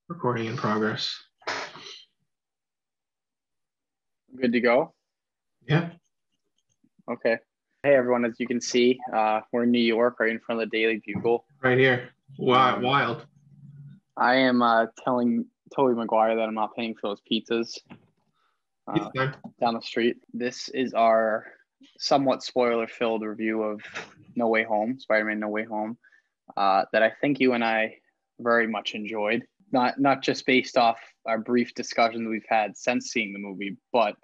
Recording in progress. Good to go? Yeah. Okay. Hey, everyone, as you can see, we're in New York, right in front of the Daily Bugle. Right here. Wild. I am telling Toby Maguire that I'm not paying for those pizzas down the street. This is our somewhat spoiler-filled review of No Way Home, Spider-Man No Way Home, that I think you and I very much enjoyed. Not just based off our brief discussions we've had since seeing the movie, but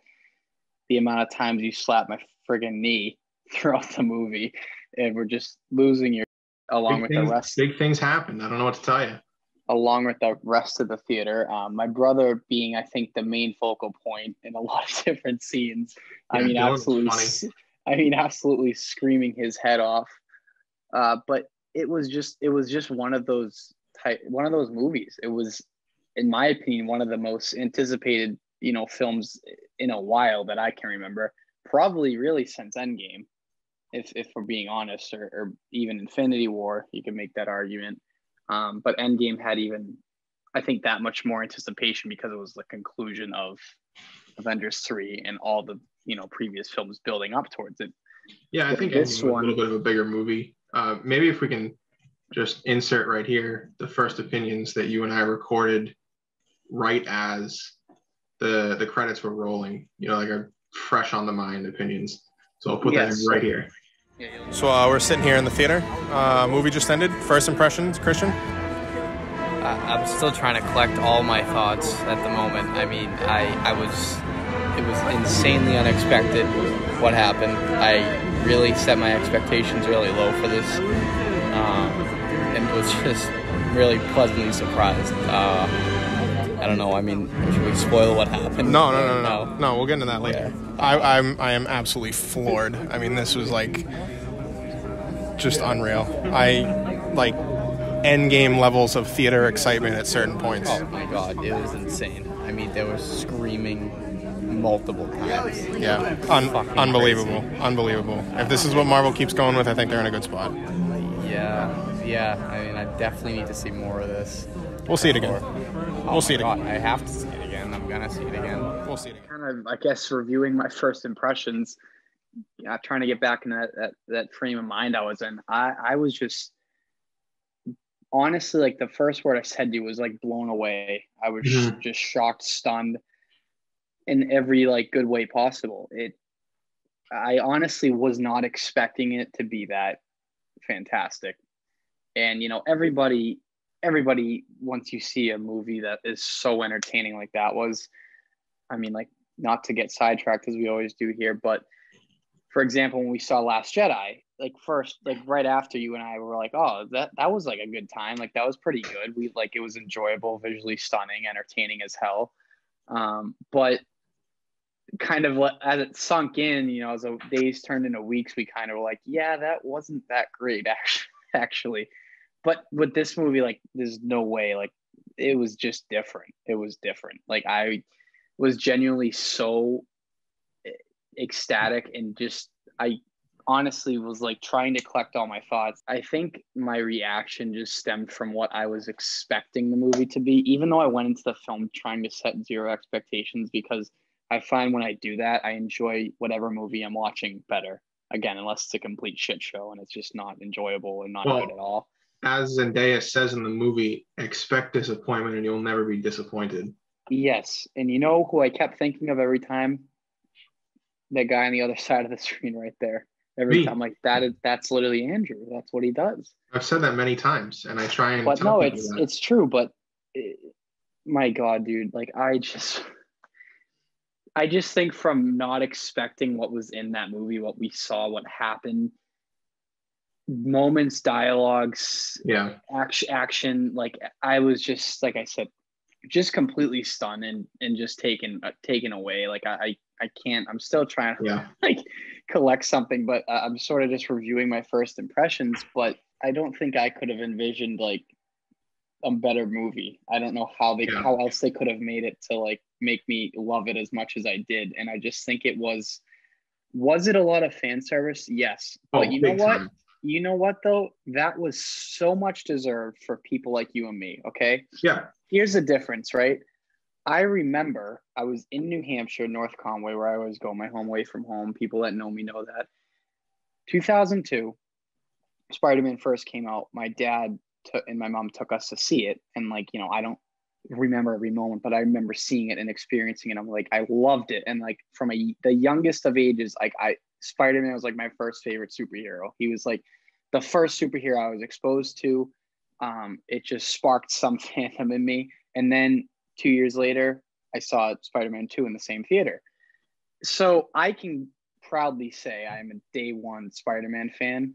the amount of times you slapped my friggin' knee throughout the movie and we're just losing your along with the rest. Big things happen. I don't know what to tell you. Along with the rest of the theater. My brother being, I think, the main focal point in a lot of different scenes. Yeah, absolutely screaming his head off. But it was just one of those movies. It was, in my opinion, one of the most anticipated, films in a while that I can remember. Probably really since Endgame, if we're being honest, or even Infinity War, you could make that argument. But Endgame had even, I think, that much more anticipation because it was the conclusion of Avengers 3 and all the, previous films building up towards it. Yeah, I think this one was a little bit of a bigger movie. Maybe if we can just insert right here the first opinions that you and I recorded right as the credits were rolling, like our fresh on the mind opinions. So I'll put that in right here. So we're sitting here in the theater. Movie just ended. First impressions, Christian? I'm still trying to collect all my thoughts at the moment. I mean, it was insanely unexpected what happened. I really set my expectations really low for this, and was just really pleasantly surprised. I don't know. I mean, should we spoil what happened? No. We'll get into that later. Yeah. I am absolutely floored. I mean, this was just unreal. Endgame levels of theater excitement at certain points. Oh my God, it was insane. I mean, they were screaming multiple times. Yeah, unbelievable, crazy. Unbelievable. If this is what Marvel keeps going with, I think they're in a good spot. Yeah. I mean, I definitely need to see more of this. We'll see it again. We'll see it again. I have to see it again. I'm gonna see it again. We'll see it again. Kind of, I guess, reviewing my first impressions, trying to get back in that frame of mind I was in. I was just, honestly, the first word I said to you was blown away. I was just shocked, stunned, in every good way possible. I honestly was not expecting it to be that fantastic. And everybody, once you see a movie that is so entertaining like that was, I mean, not to get sidetracked as we always do here, but for example, when we saw Last Jedi, first, right after you and I were oh, that was a good time. That was pretty good. It was enjoyable, visually stunning, entertaining as hell. But kind of as it sunk in, as the days turned into weeks, we kind of were yeah, that wasn't that great actually. But with this movie, there's no way, it was just different. It was different. I was genuinely so ecstatic, and just, I honestly was trying to collect all my thoughts. I think my reaction just stemmed from what I was expecting the movie to be, even though I went into the film trying to set zero expectations, because I find when I do that, I enjoy whatever movie I'm watching better. Again, unless it's a complete shit show and it's just not enjoyable and not good at all. As Zendaya says in the movie, expect disappointment and you'll never be disappointed. Yes. And you know who I kept thinking of every time? That guy on the other side of the screen right there. Every time, that's literally Andrew. That's what he does. I've said that many times, and I try and. But no, it's true. But my God, dude, I just think from not expecting what was in that movie, what we saw, what happened, moments, dialogues, action. I was just, like I said, just completely stunned and just taken away. I can't. I'm still trying to collect something, but I'm sort of just reviewing my first impressions. But I don't think I could have envisioned a better movie. I don't know how else they could have made it to make me love it as much as I did. And I just think it was it a lot of fan service? Yes. But you know what? Time. You know what though? That was so much deserved for people like you and me. Okay. Yeah. here's the difference, right? I remember I was in New Hampshire, North Conway, where I always go, my home away from home. People that know me know that. 2002, Spider-Man first came out. My dad and my mom took us to see it. And like, you know, I don't remember every moment, but I remember seeing it and experiencing it. I'm like, I loved it. And like from the youngest of ages, like Spider-Man was like my first favorite superhero. He was like the first superhero I was exposed to. It just sparked some fandom in me. And then 2 years later, I saw Spider-Man 2 in the same theater. So I can proudly say I am a day one Spider-Man fan.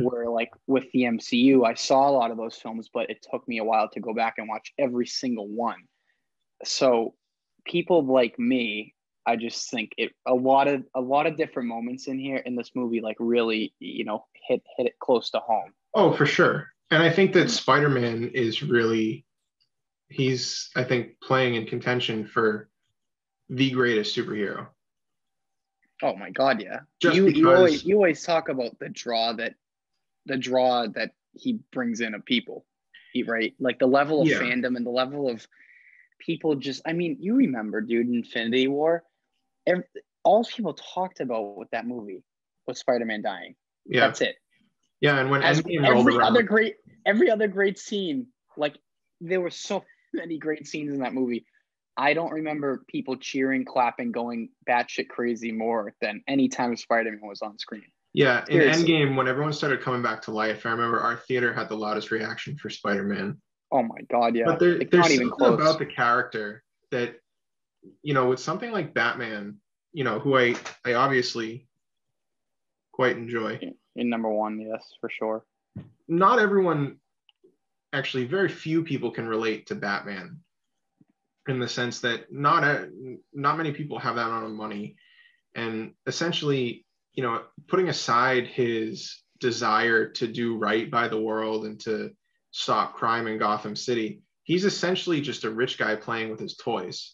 Where like with the MCU, I saw a lot of those films, but it took me a while to go back and watch every single one. So people like me, I just think a lot of different moments in here in this movie, like really, you know, hit it close to home. Oh, for sure. And I think that Spider-Man is really, he's, I think, playing in contention for the greatest superhero. Oh my God, yeah. Just you always talk about the draw that he brings in of people, right? Like the level of fandom and the level of people just, I mean, you remember, dude, Infinity War, all people talked about with that movie was Spider-Man dying. Yeah. That's it. Yeah, and when Endgame rolled around, every other great scene, like there were so many great scenes in that movie. I don't remember people cheering, clapping, going batshit crazy more than any time Spider-Man was on screen. Yeah, in Endgame, when everyone started coming back to life, I remember our theater had the loudest reaction for Spider-Man. Oh my God, yeah. But there's not even close about the character that, you know, with something like Batman, you know, who I obviously quite enjoy. In number one, yes, for sure. Not everyone, actually, very few people can relate to Batman, in the sense that not many people have that amount of money, and essentially, you know, putting aside his desire to do right by the world and to stop crime in Gotham City, he's essentially just a rich guy playing with his toys.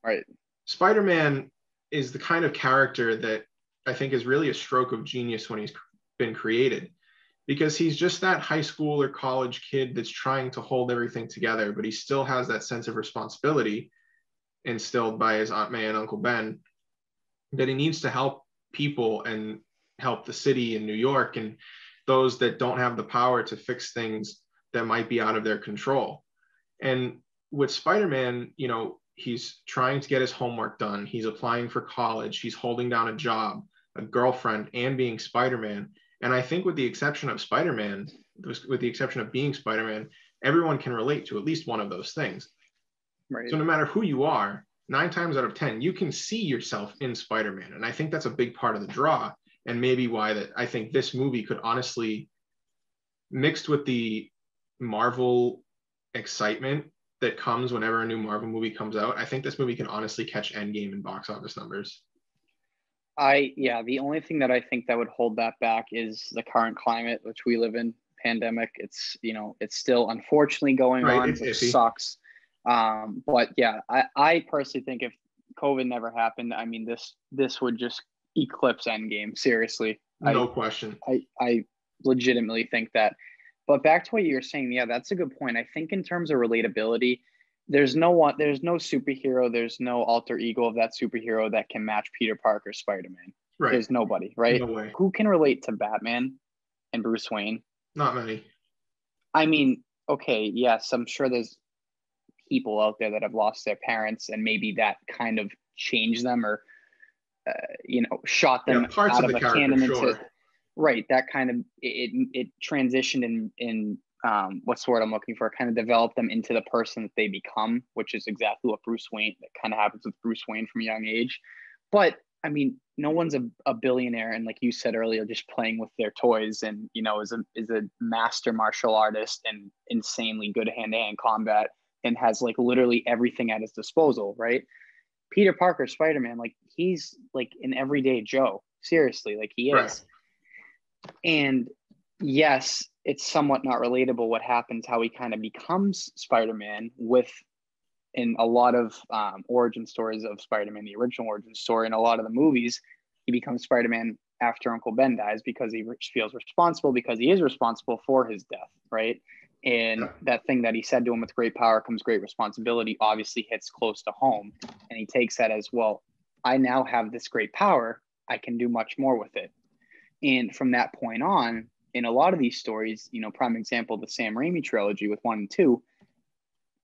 Right. Spider-Man is the kind of character that I think is really a stroke of genius when he's been created, because he's just that high school or college kid that's trying to hold everything together, but he still has that sense of responsibility instilled by his Aunt May and Uncle Ben, that he needs to help people and help the city in New York and those that don't have the power to fix things that might be out of their control. And with Spider-Man, you know, he's trying to get his homework done. He's applying for college. He's holding down a job, a girlfriend, and being Spider-Man. And I think with the exception of Spider-Man, with the exception of being Spider-Man, everyone can relate to at least one of those things. Right. So no matter who you are, 9 times out of 10, you can see yourself in Spider-Man. And I think that's a big part of the draw, and maybe why that I think this movie could honestly, mixed with the Marvel excitement that comes whenever a new Marvel movie comes out, I think this movie can honestly catch Endgame in box office numbers. The only thing that I think that would hold that back is the current climate which we live in, pandemic. It's, you know, it's still unfortunately going on, which iffy. Sucks. But yeah, I personally think if COVID never happened, I mean, this would just eclipse Endgame. Seriously. No question. I legitimately think that. But back to what you were saying, yeah, that's a good point. I think in terms of relatability, there's no superhero, there's no alter ego of that superhero that can match Peter Parker, Spider-Man. Right. There's nobody, right? No way. Who can relate to Batman and Bruce Wayne? Not many. I mean, okay, yes, I'm sure there's people out there that have lost their parents, and maybe that kind of changed them or, shot them out of a cannon into, right? That kind of it transitioned in what's the word I'm looking for? Kind of developed them into the person that they become, which is exactly what Bruce Wayne. That kind of happens with Bruce Wayne from a young age. But I mean, no one's a billionaire, and like you said earlier, just playing with their toys, and you know, is a master martial artist and insanely good hand-to-hand combat, and has like literally everything at his disposal, right? Peter Parker, Spider-Man, like he's like an everyday Joe. Seriously, like he is. Right. And yes, it's somewhat not relatable what happens, how he kind of becomes Spider-Man in a lot of origin stories of Spider-Man, the original origin story, in a lot of the movies, he becomes Spider-Man after Uncle Ben dies because he feels responsible, because he is responsible for his death, right? And that thing that he said to him, with great power comes great responsibility, obviously hits close to home. And he takes that as, well, I now have this great power. I can do much more with it. And from that point on, in a lot of these stories, prime example, the Sam Raimi trilogy with 1 and 2,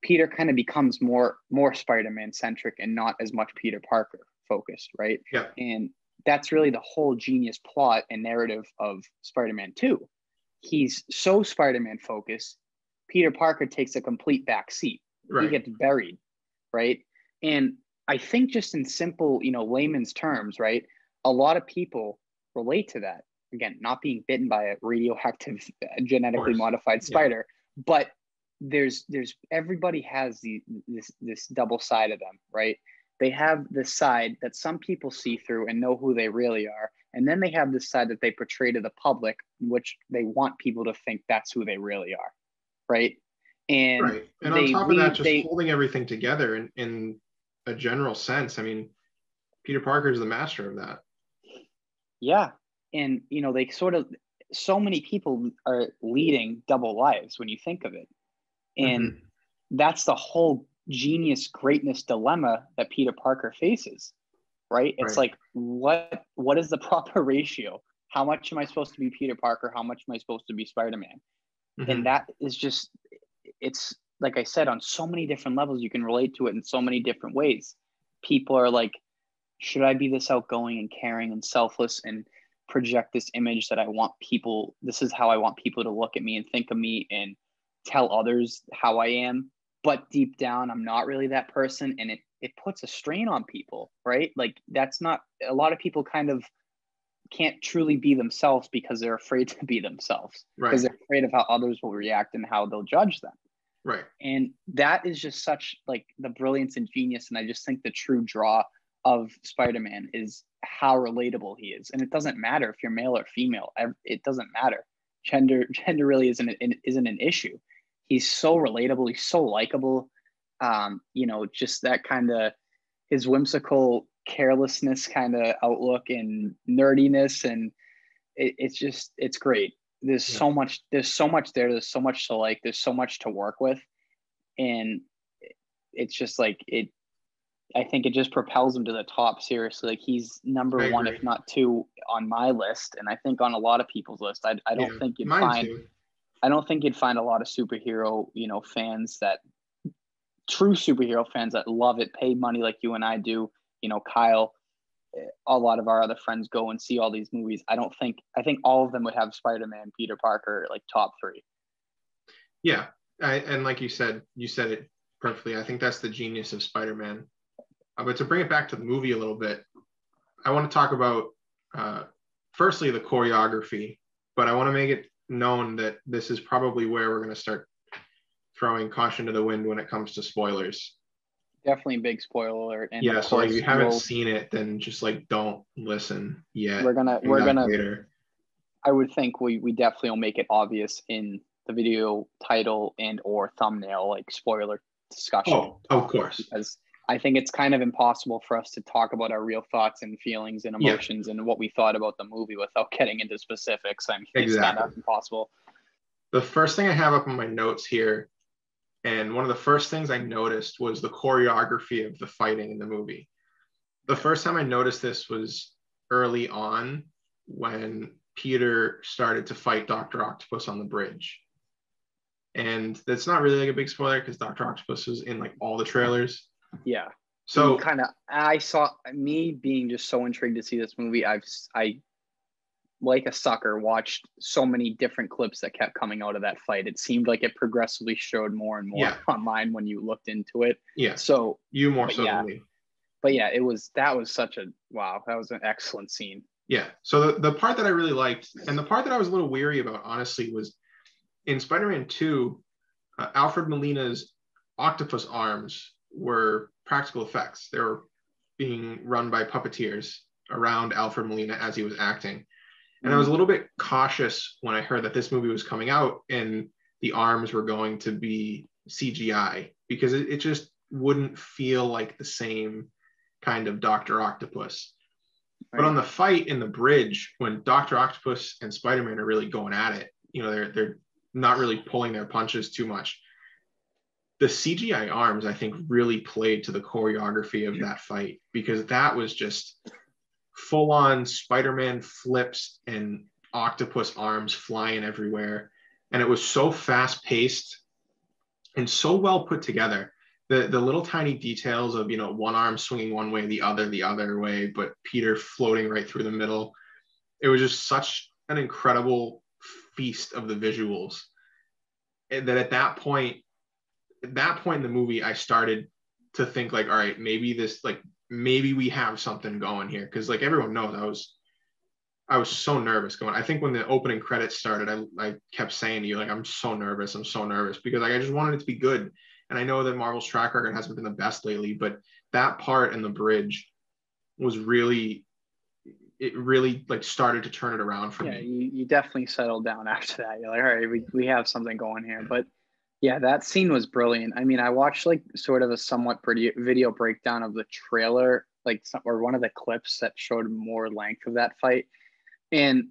Peter kind of becomes more Spider-Man centric and not as much Peter Parker focused, right? Yeah. And that's really the whole genius plot and narrative of Spider-Man 2. He's so Spider-Man focused, Peter Parker takes a complete back seat. Right. He gets buried, right? And I think just in simple, layman's terms, right, a lot of people relate to that. Again, not being bitten by a radioactive, genetically modified spider, but there's everybody has this double side of them, right? They have this side that some people see through and know who they really are, and then they have this side that they portray to the public, which they want people to think that's who they really are, right? And on top of that, just holding everything together in a general sense. I mean, Peter Parker is the master of that. Yeah. And, they sort of, so many people are leading double lives when you think of it. And that's the whole genius greatness dilemma that Peter Parker faces, right? It's like, what is the proper ratio? How much am I supposed to be Peter Parker? How much am I supposed to be Spider-Man? And that is just, it's like I said, on so many different levels, you can relate to it in so many different ways. People are like, should I be this outgoing and caring and selfless and project this image that I want people, this is how I want people to look at me and think of me and tell others how I am, but deep down, I'm not really that person. And it puts a strain on people, right? Like, that's not, a lot of people kind of can't truly be themselves because they're afraid to be themselves, because they're afraid of how others will react and how they'll judge them. Right. And that is just such like the brilliance and genius. And I just think the true draw of Spider-Man is how relatable he is. And it doesn't matter if you're male or female. It doesn't matter. Gender really isn't an issue. He's so relatable. He's so likable. Just that kind of his whimsical carelessness kind of outlook and nerdiness. And it's great. There's so much there. There's so much to like. There's so much to work with. And it's just like it. I think it just propels him to the top. Seriously, like he's number one, if not two, on my list, and I think on a lot of people's list. I don't think you'd find. Too. I don't think you'd find a lot of superhero, fans true superhero fans that love it, pay money like you and I do. Kyle, a lot of our other friends go and see all these movies. I think all of them would have Spider-Man, Peter Parker, like top 3. Yeah, and like you said it perfectly. I think that's the genius of Spider-Man. But to bring it back to the movie a little bit, I want to talk about, firstly, the choreography, but I want to make it known that this is probably where we're going to start throwing caution to the wind when it comes to spoilers. Definitely a big spoiler alert. And yeah, so if you haven't seen it, then just like don't listen yet. We're gonna later. I would think we definitely will make it obvious in the video title and or thumbnail, like spoiler discussion. Oh, of course. Because I think it's kind of impossible for us to talk about our real thoughts and feelings and emotions and what we thought about the movie without getting into specifics. I mean, it's kind of impossible. The first thing I have up in my notes here, and one of the first things I noticed, was the choreography of the fighting in the movie. The first time I noticed this was early on when Peter started to fight Dr. Octopus on the bridge. And that's not really like a big spoiler because Dr. Octopus was in like all the trailers. Yeah. So I saw, me being just so intrigued to see this movie. I like a sucker watched so many different clips that kept coming out of that fight. It seemed like it progressively showed more and more online when you looked into it. Yeah. So you more so than me. But yeah, that was such a wow. That was an excellent scene. Yeah. So the part that I really liked, and the part that I was a little weary about, honestly, was in Spider-Man 2, Alfred Molina's octopus arms were practical effects. They were being run by puppeteers around Alfred Molina as he was acting. And I was a little bit cautious when I heard that this movie was coming out and the arms were going to be CGI, because it just wouldn't feel like the same kind of Dr. Octopus. Right. But on the fight in the bridge, when Dr. Octopus and Spider-Man are really going at it, they're not really pulling their punches too much. The CGI arms, I think, really played to the choreography of that fight, because that was just full-on Spider-Man flips and octopus arms flying everywhere. And it was so fast-paced and so well put together. The little tiny details of, one arm swinging one way, the other way, but Peter floating right through the middle. It was just such an incredible feast of the visuals that at that point in the movie, I started to think like, all right, maybe we have something going here. Cause like everyone knows I was so nervous going. I think when the opening credits started, I kept saying to you, like, I'm so nervous because like, I just wanted it to be good. And I know that Marvel's track record hasn't been the best lately, but that part in the bridge was really like started to turn it around for me. You definitely settled down after that. You're like, all right, we have something going here. But yeah, that scene was brilliant. I mean, I watched like sort of a somewhat pretty video breakdown of the trailer, or one of the clips that showed more length of that fight. And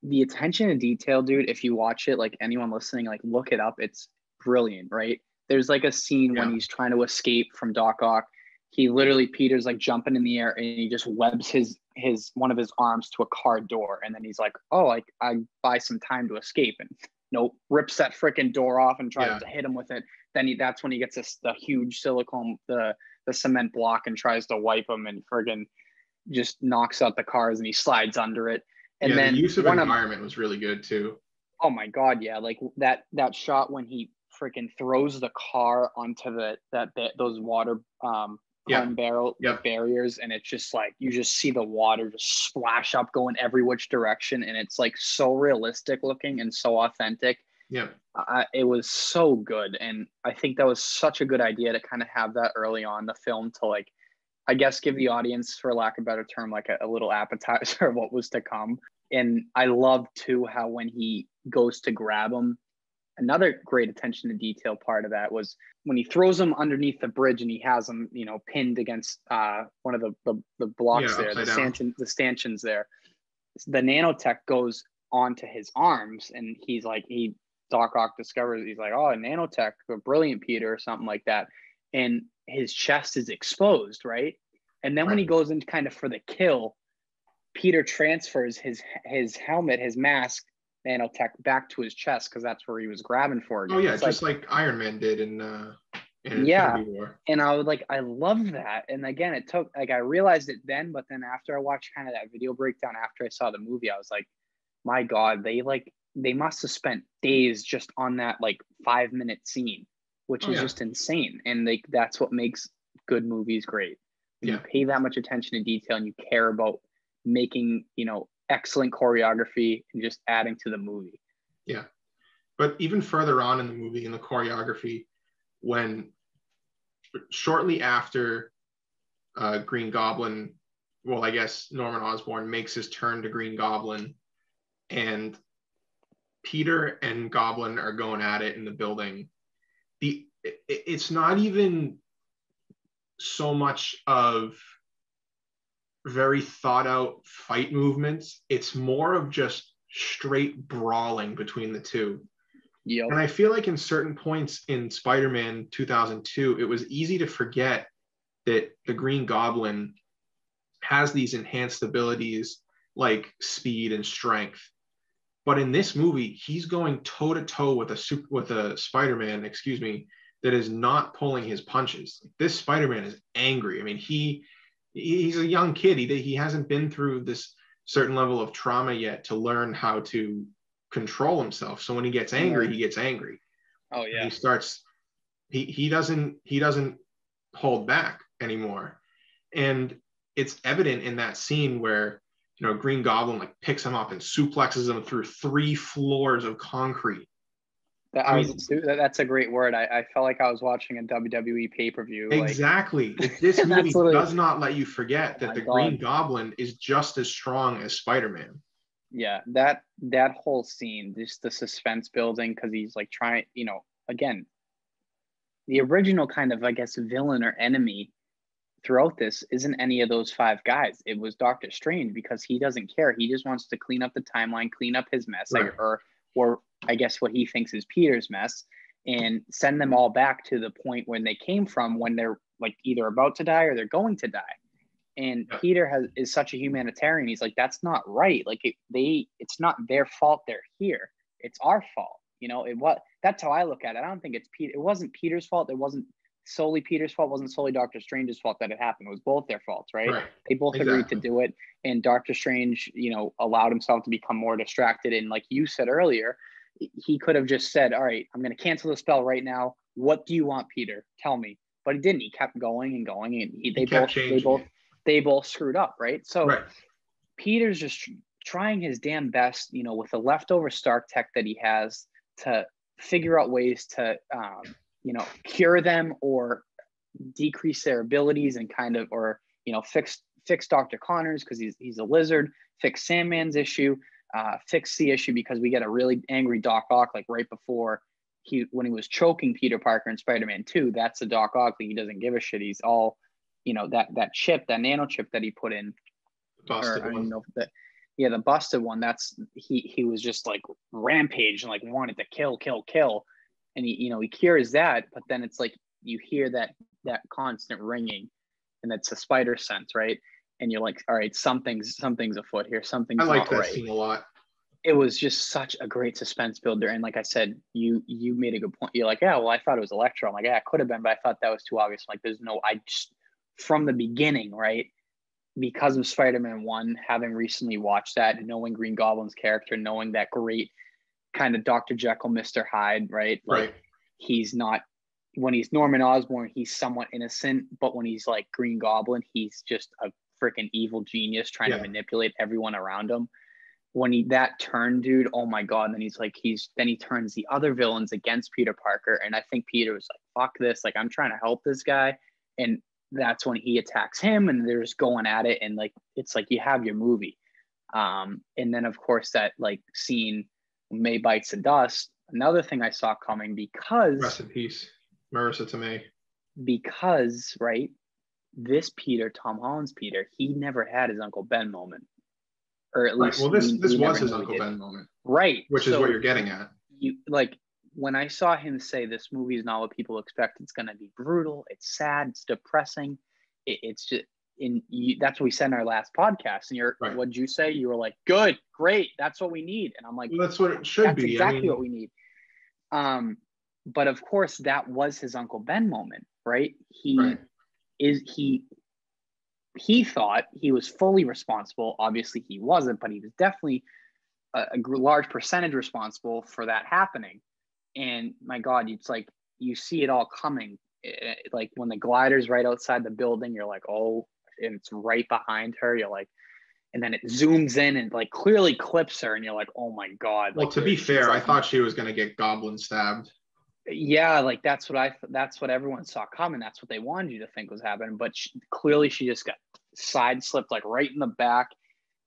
the attention to detail, dude, if you watch it, like anyone listening, like look it up. It's brilliant, right? There's like a scene when he's trying to escape from Doc Ock. He literally, Peter's like jumping in the air and he just webs his one of his arms to a car door. And then he's like, oh, like I buy some time to escape. And nope, rips that freaking door off and tries to hit him with it. Then that's when he gets the huge silicone, the cement block, and tries to wipe him and friggin' just knocks out the cars and he slides under it. And then the use of environment was really good too. Oh my God, yeah. Like that shot when he freaking throws the car onto those water barriers, and it's just like you just see the water just splash up going every which direction, and it's like so realistic looking and so authentic. It was so good, and I think that was such a good idea to kind of have that early on the film to, like, I guess, give the audience, for lack of a better term, like a little appetizer of what was to come. And I love too how when he goes to grab him, another great attention to detail part of that was when he throws him underneath the bridge and he has him, pinned against one of the blocks there, the stanchions there. The nanotech goes onto his arms, and he's like, Doc Ock discovers, he's like, oh, a nanotech, a brilliant Peter, or something like that. And his chest is exposed, right? And then when he goes in kind of for the kill, Peter transfers his helmet, his mask, nanotech back to his chest, because that's where he was grabbing for again. Oh yeah, it's just like Iron Man did in Infinity War. And I love that. And again, it took, like, I realized it then, but then after I watched kind of that video breakdown after I saw the movie, I was like, my God, they must have spent days just on that like 5-minute scene, which is just insane. And that's what makes good movies great. You pay that much attention to detail and you care about making, excellent choreography and just adding to the movie. Yeah. But even further on in the movie, in the choreography, when shortly after Green Goblin, well, I guess Norman Osborn makes his turn to Green Goblin, and Peter and Goblin are going at it in the building, it's not even so much of very thought out fight movements. It's more of just straight brawling between the two. And I feel like in certain points in Spider-Man 2002, it was easy to forget that the Green Goblin has these enhanced abilities like speed and strength. But in this movie, he's going toe to toe with a Spider-Man, that is not pulling his punches. This Spider-Man is angry. I mean, he's a young kid. He hasn't been through this certain level of trauma yet to learn how to control himself. So when he gets angry, he gets angry. Oh yeah. He doesn't hold back anymore. And it's evident in that scene where, Green Goblin like picks him up and suplexes him through 3 floors of concrete. That's a great word. I felt like I was watching a WWE pay-per-view. Exactly. This movie does not let you forget that the Green Goblin is just as strong as Spider-Man. Yeah, that whole scene, just the suspense building, because he's like trying, again, the original kind of, I guess, villain or enemy throughout this isn't any of those 5 guys. It was Doctor Strange, because he doesn't care. He just wants to clean up the timeline, clean up his mess, or or I guess what he thinks is Peter's mess, and send them all back to the point when they came from, when they're like either about to die or they're going to die. And Peter is such a humanitarian. He's like, that's not right. Like it's not their fault they're here. It's our fault. You know, that's how I look at it. I don't think it wasn't Peter's fault. It wasn't solely Peter's fault. It wasn't solely Doctor Strange's fault that it happened. It was both their faults, right? They both agreed to do it. And Doctor Strange, you know, allowed himself to become more distracted. And like you said earlier, he could have just said, all right, I'm going to cancel the spell right now. What do you want, Peter? Tell me. But he didn't. He kept going and going. And they both screwed up, right? So Peter's just trying his damn best, you know, with the leftover Stark tech that he has, to figure out ways to, you know, cure them or decrease their abilities and kind of, or, you know, fix Dr. Connors because he's a lizard, fix Sandman's issue, fix the issue because we get a really angry Doc Ock like right before when he was choking Peter Parker in Spider-Man 2. That's the Doc Ock thing. He doesn't give a shit. He's all, you know, that chip, that nano chip that he put in, the busted one. That's he was just like rampage and like wanted to kill, and he cures that. But then it's like you hear that constant ringing, and that's a spider sense, right? And you're like, all right, something's afoot here. Something's I like not that scene a lot. It was just such a great suspense builder. And like I said, you made a good point. You're like, yeah, well, I thought it was Electro. I'm like, yeah, it could have been, but I thought that was too obvious. Like, from the beginning, right? Because of Spider-Man 1, having recently watched that, knowing Green Goblin's character, knowing that great kind of Dr. Jekyll, Mr. Hyde, right? Like, he's not, when he's Norman Osborn, he's somewhat innocent, but when he's like Green Goblin, he's just a freaking evil genius trying to manipulate everyone around him. When that turn, dude, oh my God. And then then he turns the other villains against Peter Parker. And I think Peter was like, fuck this. Like, I'm trying to help this guy. And that's when he attacks him and they're just going at it. And like, it's like, you have your movie. And then of course that like scene, May bites the dust. Another thing I saw coming because. Rest in peace, Marissa Tomei. Because, right, this Peter, Tom Holland's Peter, he never had his Uncle Ben moment. Or at least, well, this was his Uncle Ben moment, right? Which is what you're getting at. You like when I saw him say this movie is not what people expect. It's going to be brutal. It's sad. It's depressing. It's just that's what we said in our last podcast. And what'd you say? You were like, "Good, great. That's what we need." And I'm like, well, "That's what it should be. Exactly what we need." But of course, that was his Uncle Ben moment, right? He thought he was fully responsible. Obviously, he wasn't, but he was definitely a large percentage responsible for that happening. And my God, it's like you see it all coming. Like when the glider's right outside the building, you're like, oh, and it's right behind her. You're like, and then it zooms in and like clearly clips her, and you're like, oh my God. Well, like, to be fair, I thought she was going to get goblin stabbed. Yeah, like that's what everyone saw coming. That's what they wanted you to think was happening. But clearly she just got side slipped like right in the back.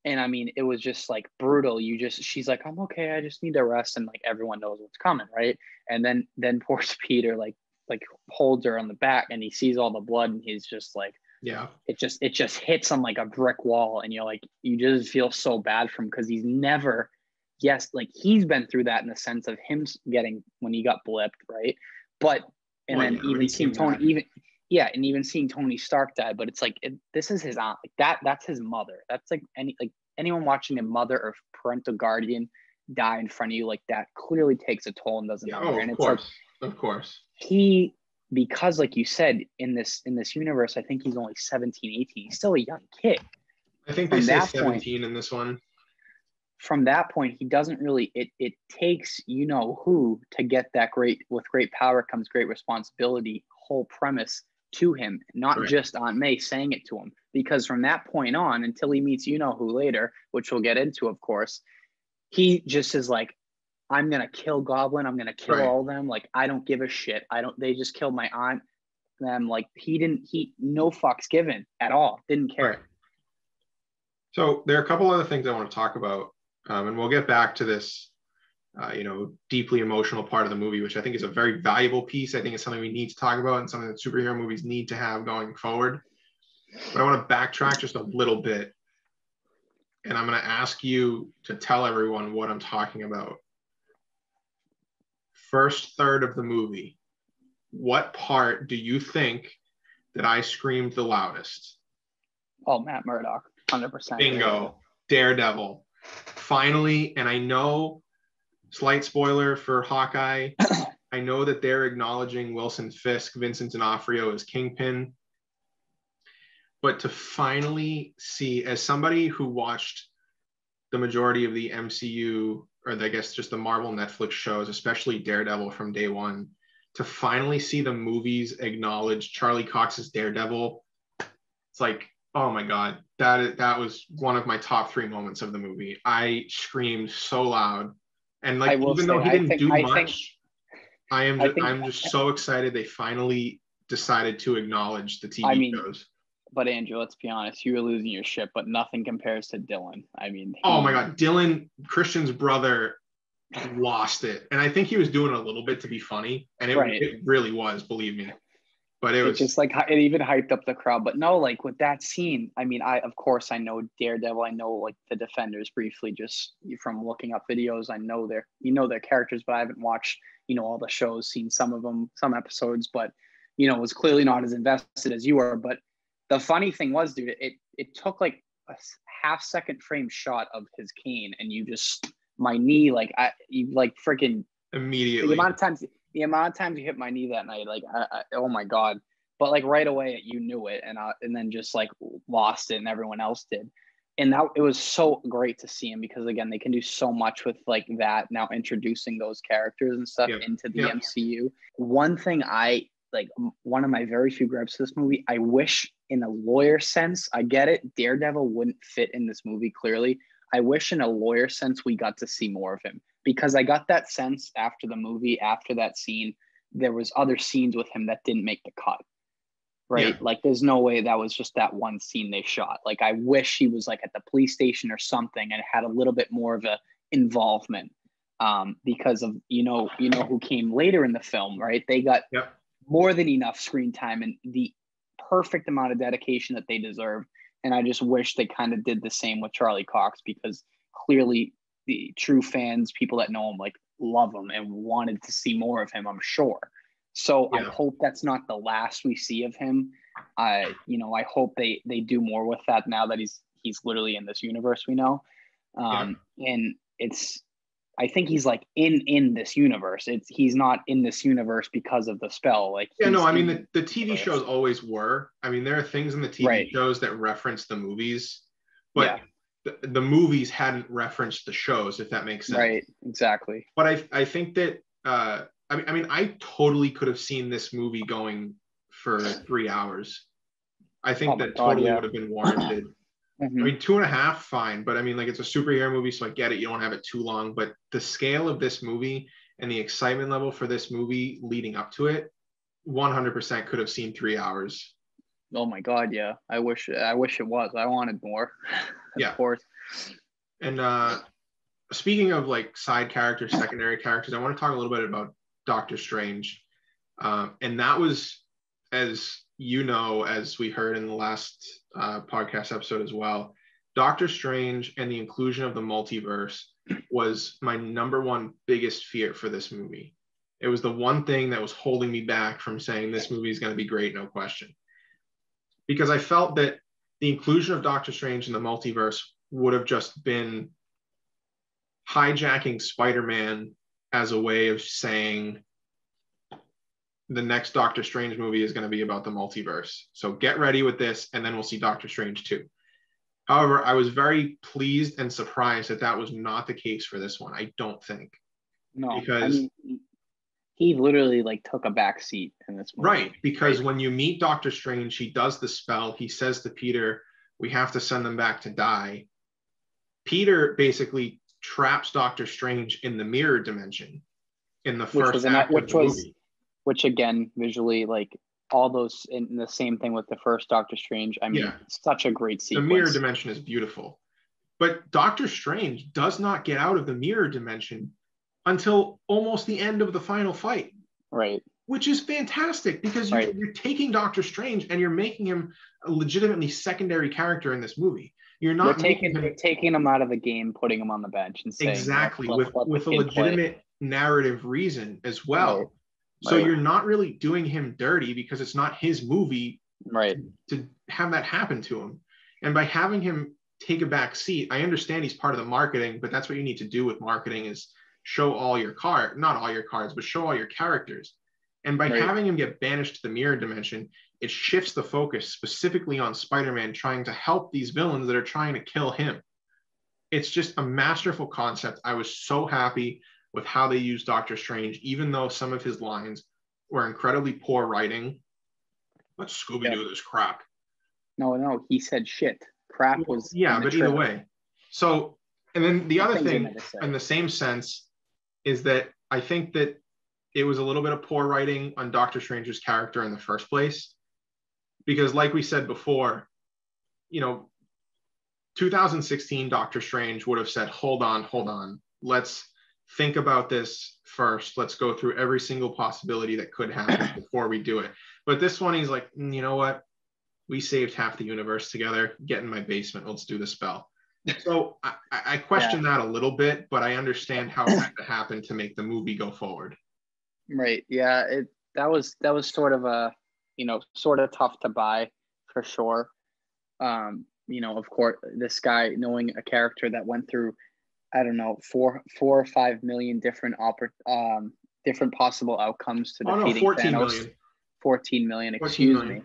And I mean, it was just like brutal. She's like, I'm okay. I just need to rest. And like, everyone knows what's coming. Right. And then poor Peter, like holds her on the back and he sees all the blood and he's just like, yeah, it just hits him like a brick wall. And you're like, you just feel so bad for him because he's never, yes, like he's been through that in the sense of him getting when he got blipped, right? But even seeing Tony Stark die, but it's like this is his aunt, like that's his mother. That's like anyone watching a mother or parental guardian die in front of you like that clearly takes a toll and doesn't number. And of course. Because like you said, in this universe, I think he's only 17, 18. He's still a young kid. I think they say 17 in this one. From that point, he doesn't really, it takes who to get that with great power comes great responsibility whole premise to him, not just Aunt May saying it to him. Because from that point on, until he meets who later, which we'll get into, of course, he just is like, I'm going to kill Goblin. I'm going to kill all of them. Like, I don't give a shit. They just killed my aunt. Them like, no fucks given at all. Didn't care. Right. So there are a couple other things I want to talk about. And we'll get back to this, deeply emotional part of the movie, which I think is a very valuable piece. I think it's something we need to talk about and something that superhero movies need to have going forward. But I want to backtrack just a little bit. And I'm going to ask you to tell everyone what I'm talking about. first third of the movie, what part do you think that I screamed the loudest? Oh, Matt Murdock, 100%. Bingo. Daredevil. Finally, and I know, slight spoiler for Hawkeye, I know that they're acknowledging Wilson Fisk, Vincent D'Onofrio as Kingpin, but to finally see, as somebody who watched the majority of the MCU, or I guess just the Marvel Netflix shows, especially Daredevil from day one, to finally see the movies acknowledge Charlie Cox's Daredevil, it's like, oh my God, that was one of my top 3 moments of the movie. I screamed so loud. And like, even though he didn't do much, I'm just so excited they finally decided to acknowledge the TV shows. But Andrew, let's be honest, you were losing your shit, but nothing compares to Dylan. I mean, oh my God, Dylan, Christian's brother, lost it. And I think he was doing a little bit to be funny, and it really was, believe me. But it was just like, it even hyped up the crowd. But no, like with that scene, I mean, of course I know Daredevil. I know like the Defenders briefly, just from looking up videos. I know their characters, but I haven't watched, all the shows, seen some of them, some episodes, but, was clearly not as invested as you are. But the funny thing was, dude, it took like a half-second frame shot of his cane, and my knee, you freaking immediately. The amount of times you hit my knee that night, like, oh my God. But like right away, you knew it, and then just like lost it, and everyone else did. And it was so great to see him, because again, they can do so much with like that now, introducing those characters and stuff into the MCU. One thing one of my very few gripes to this movie, I wish in a lawyer sense, I get it, Daredevil wouldn't fit in this movie clearly. I wish in a lawyer sense we got to see more of him, because I got that sense after the movie, after that scene, there was other scenes with him that didn't make the cut, right? Yeah. Like there's no way that was just that one scene they shot. Like I wish he was like at the police station or something and had a little bit more of a involvement, because of, who came later in the film, right? They got more than enough screen time and the perfect amount of dedication that they deserve. And I just wish they kind of did the same with Charlie Cox, because clearly the true fans, people that know him, like love him and wanted to see more of him, I'm sure. So I hope that's not the last we see of him. I hope they do more with that now that he's literally in this universe we know. And I think he's like in this universe. He's not in this universe because of the spell. Like I mean the TV shows always were. I mean, there are things in the TV shows that reference the movies, but the movies hadn't referenced the shows, if that makes sense. Right, exactly. But I think that I totally could have seen this movie going for 3 hours. I think that totally would have been warranted. Mm-hmm. I mean, 2.5, fine. But I mean, like, it's a superhero movie, so I get it. You don't have it too long. But the scale of this movie and the excitement level for this movie leading up to it, 100% could have seen 3 hours. Oh my God, yeah. I wish it was. I wanted more. Of course. And speaking of like side characters, secondary characters, I want to talk a little bit about Doctor Strange. And that was, as as we heard in the last podcast episode as well, Doctor Strange and the inclusion of the multiverse was my number one biggest fear for this movie. It was the one thing that was holding me back from saying this movie is going to be great, no question. Because I felt that the inclusion of Doctor Strange in the multiverse would have just been hijacking Spider-Man as a way of saying the next Doctor Strange movie is going to be about the multiverse. So get ready with this, and then we'll see Doctor Strange 2. However, I was very pleased and surprised that was not the case for this one. I don't think. No, because he literally like took a back seat in this movie. Right, because when you meet Doctor Strange, he does the spell. He says to Peter, we have to send them back to die. Peter basically traps Doctor Strange in the mirror dimension in the first act of the movie. Which again, visually, like all those, in the same thing with the first Doctor Strange. I mean, such a great sequence. The mirror dimension is beautiful. But Doctor Strange does not get out of the mirror dimension until almost the end of the final fight. Right. Which is fantastic, because you're taking Doctor Strange and you're making him a legitimately secondary character in this movie. You're not taking him out of the game, putting him on the bench, and saying, exactly with a legitimate narrative reason as well. Right. So you're not really doing him dirty because it's not his movie to have that happen to him. And by having him take a back seat, I understand he's part of the marketing, but that's what you need to do with marketing is show all your not all your cards, but show all your characters. And by having him get banished to the mirror dimension, it shifts the focus specifically on Spider-Man trying to help these villains that are trying to kill him. It's just a masterful concept. I was so happy with how they used Doctor Strange, even though some of his lines were incredibly poor writing. Let's Scooby-Doo this crap. No, he said shit. Crap was... Yeah, but either way. So, and then the other thing, in the same sense, is that I think that it was a little bit of poor writing on Doctor Strange's character in the first place. Because like we said before, 2016 Doctor Strange would have said, hold on. Let's think about this first. Let's go through every single possibility that could happen before we do it. But this one, he's like, you know what? We saved half the universe together. Get in my basement. Let's do the spell. So I question that a little bit, but I understand how it had to happen to make the movie go forward. Right. Yeah. That was sort of sort of tough to buy for sure. Of course, this guy knowing a character that went through, I don't know, 4 or 5 million different possible outcomes to defeating 14 Thanos. Million. 14 million. Excuse me.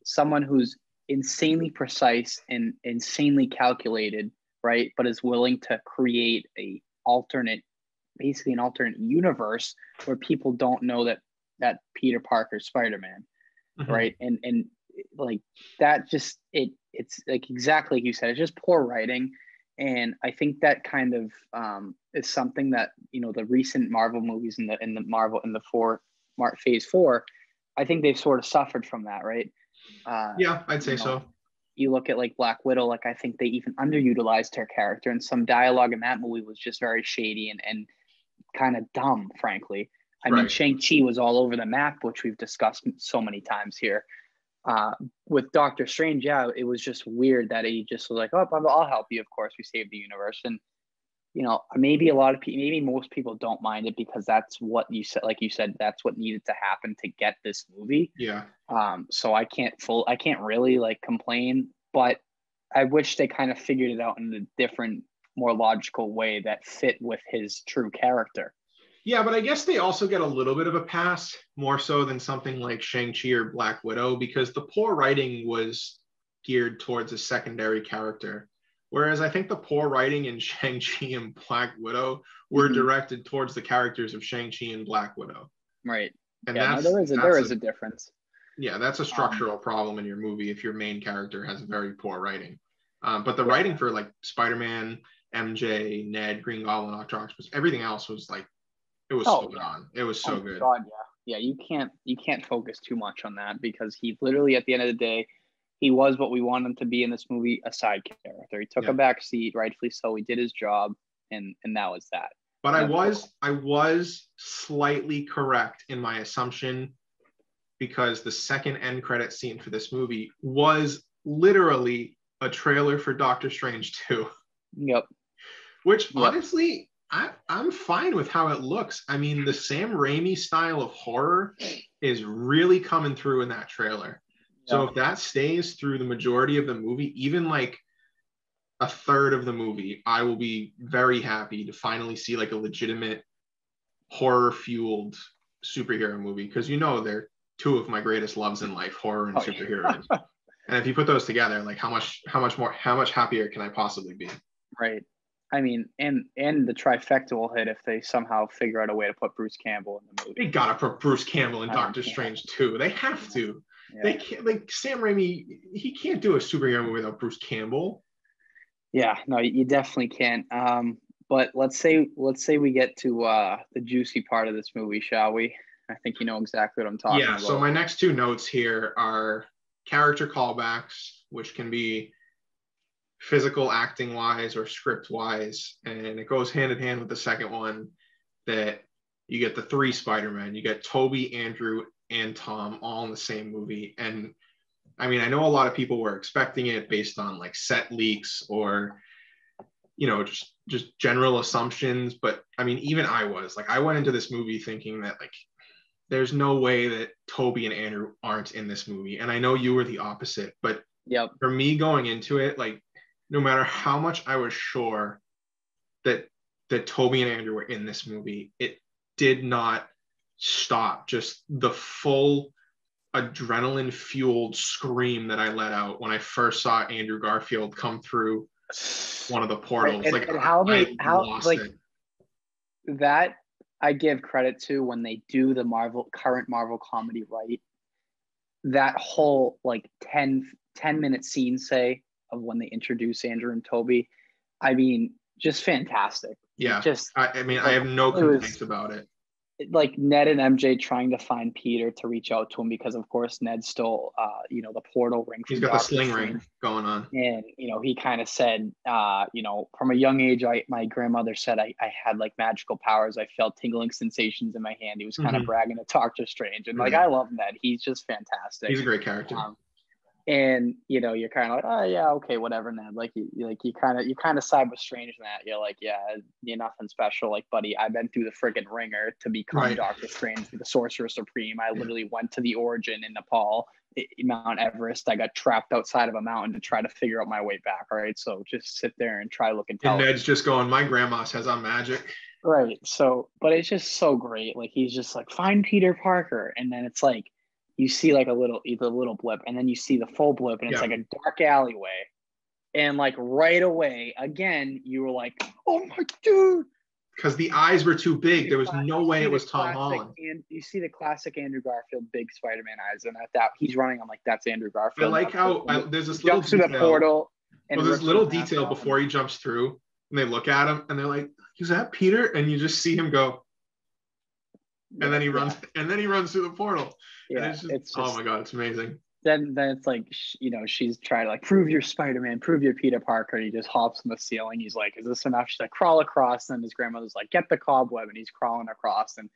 Someone who's insanely precise and insanely calculated, right? But is willing to create basically an alternate universe where people don't know that Peter Parker's Spider-Man, right? And like that, just it's like exactly like you said, it's just poor writing. And I think that kind of is something that the recent Marvel movies in the Phase 4, I think they've sort of suffered from that, right? Yeah, I'd say so. You look at like Black Widow, like I think they even underutilized her character, and some dialogue in that movie was just very shady and kind of dumb, frankly. I mean, Shang-Chi was all over the map, which we've discussed so many times here. With Doctor Strange, it was just weird that he just was like, oh, I'll help you. Of course, we saved the universe. And, maybe maybe most people don't mind it because that's what you said, like you said, that's what needed to happen to get this movie. Yeah. So I can't really like complain, but I wish they kind of figured it out in a different, more logical way that fit with his true character. Yeah, but I guess they also get a little bit of a pass, more so than something like Shang-Chi or Black Widow, because the poor writing was geared towards a secondary character. Whereas I think the poor writing in Shang-Chi and Black Widow were directed towards the characters of Shang-Chi and Black Widow. Right. And there is a difference. Yeah, that's a structural problem in your movie if your main character has very poor writing. But the writing for like Spider-Man, MJ, Ned, Green Goblin, Doctor Octopus, everything else was like, it was spot on. It was so good. God, yeah. You can't focus too much on that because he literally, at the end of the day, he was what we wanted him to be in this movie, a side character. He took a back seat, rightfully so. He did his job, and that was that. But I was slightly correct in my assumption because the second end credit scene for this movie was literally a trailer for Doctor Strange 2. Yep. Which honestly, I'm fine with how it looks. I mean, the Sam Raimi style of horror is really coming through in that trailer. So if that stays through the majority of the movie, even like a third of the movie, I will be very happy to finally see like a legitimate horror-fueled superhero movie. Because they're two of my greatest loves in life, horror and superheroes. And if you put those together, like how much happier can I possibly be? Right. I mean, and the trifecta will hit if they somehow figure out a way to put Bruce Campbell in the movie. They gotta put Bruce Campbell in Doctor Strange 2. They have to. Yeah. They can't, like Sam Raimi, he can't do a superhero movie without Bruce Campbell. Yeah, no, you definitely can't. But let's say we get to the juicy part of this movie, shall we? I think you know exactly what I'm talking about. Yeah, so my next two notes here are character callbacks, which can be physical acting wise or script wise, and it goes hand in hand with the second one that you get the 3 Spider-Man. You get Toby, Andrew, and Tom all in the same movie. And I mean, I know a lot of people were expecting it based on like set leaks or just general assumptions. But I mean, even I went into this movie thinking that like there's no way that Toby and Andrew aren't in this movie. And I know you were the opposite, but Yep. for me going into it, like no matter how much I was sure that Toby and Andrew were in this movie, it did not stop just the full adrenaline fueled scream that I let out when I first saw Andrew Garfield come through one of the portals. And how that I give credit to when they do the current Marvel comedy right. That whole like 10-minute scene, say, of when they introduce Andrew and Toby, I mean, just fantastic. Yeah. I mean, like, I have no complaints about it. Like Ned and MJ trying to find Peter to reach out to him because, of course, Ned stole, the portal ring. He's got the sling ring going on. And, he kind of said, from a young age, my grandmother said I had like magical powers. I felt tingling sensations in my hand. He was kind of bragging to Doctor Strange. And I love Ned. He's just fantastic. He's a great character. And you're kind of like, oh yeah, okay, whatever, Ned. Like you kind of side with Strange in that. You're like, yeah, you're nothing special. Like, buddy, I've been through the friggin' ringer to become Doctor Strange, the Sorcerer Supreme. I literally went to the origin in Nepal, Mount Everest. I got trapped outside of a mountain to try to figure out my way back. All right, so just sit there and try looking. And Ned's just going, my grandma says I'm magic. Right. So, but it's just so great. Like he's just like, find Peter Parker, and then it's like. You see like the little blip, and then you see the full blip, and it's like a dark alleyway. And like right away, again, you were like, oh my dude. Because the eyes were too big. There was no way it was Tom Holland. And you see the classic Andrew Garfield big Spider-Man eyes, and at that he's running, I'm like, that's Andrew Garfield. I like how there's this little detail. The portal. And there's this little detail before he jumps through, and they look at him, and they're like, is that Peter? And you just see him go. And then he runs, through the portal. Yeah, and it's just, oh my god, it's amazing. Then it's like, she's trying to like prove you're Spider-Man, prove you're Peter Parker. And he just hops on the ceiling. He's like, is this enough? She's like, crawl across. And his grandmother's like, get the cobweb, and he's crawling across. And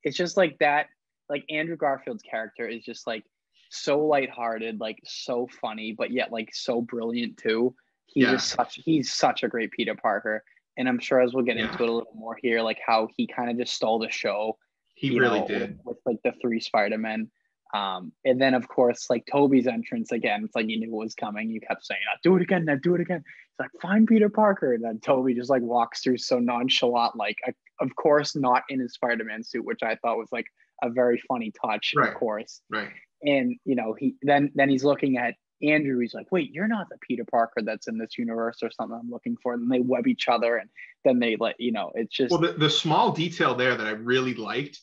it's just like that. Like Andrew Garfield's character is just like so lighthearted, like so funny, but yet like so brilliant too. He's such a great Peter Parker. And I'm sure as we'll get into it a little more here, like how he kind of just stole the show. He really did with like the 3 Spider-Men. And then of course, like Toby's entrance again, it's like you knew it was coming. You kept saying, do it again, Ned, do it again. It's like, find Peter Parker. And then Toby just like walks through so nonchalant, like of course not in his Spider-Man suit, which I thought was like a very funny touch, of course. Right. And he then he's looking at Andrew. He's like, wait, you're not the Peter Parker that's in this universe or something I'm looking for. And they web each other, and then they it's just. Well, the small detail there that I really liked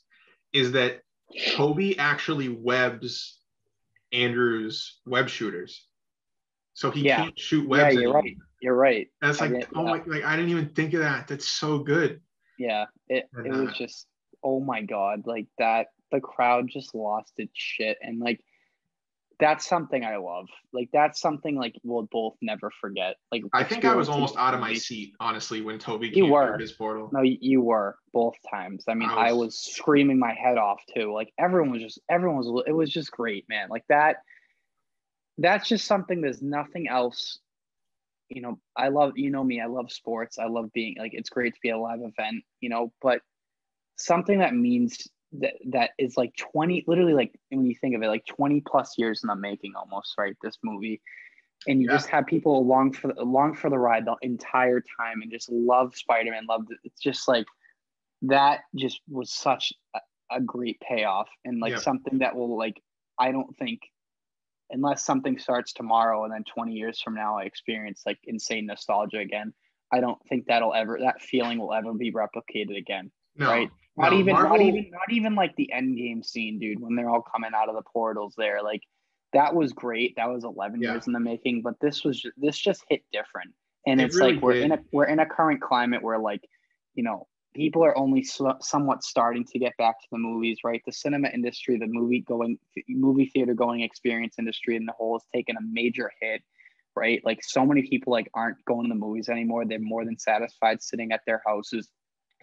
is that Toby actually webs Andrew's web shooters, so he can't shoot webs. Yeah, you're right. And it's like, I didn't even think of that. That's so good. Yeah, it was just, oh my god, like that. The crowd just lost its shit, and like that's something I love. Like that's something like we'll both never forget. Like I think I was almost out of my seat, honestly, when Toby came through his portal. No, you were both times. I mean, I was screaming my head off too. Like everyone was. It was just great, man. Like that. That's just something. There's nothing else. I love. Me. I love sports. I love being like. It's great to be at a live event. But something that means. That is like 20, literally, like when you think of it, like 20 plus years in the making almost, right? This movie, and you just have people along for the ride the entire time and just love Spider-Man, loved it. It's just like that just was such a great payoff, and like something that will, like, I don't think unless something starts tomorrow and then 20 years from now I experience like insane nostalgia again, I don't think that feeling will ever be replicated again. No. Right? Not even like the Endgame scene, dude, when they're all coming out of the portals there. Like that was great. That was 11 years in the making, but this just hit different. And it's really like we're in a current climate where, like, people are only somewhat starting to get back to the movies, right? The cinema industry, the movie theater going experience industry in the whole has taken a major hit, right? Like so many people like aren't going to the movies anymore. They're more than satisfied sitting at their houses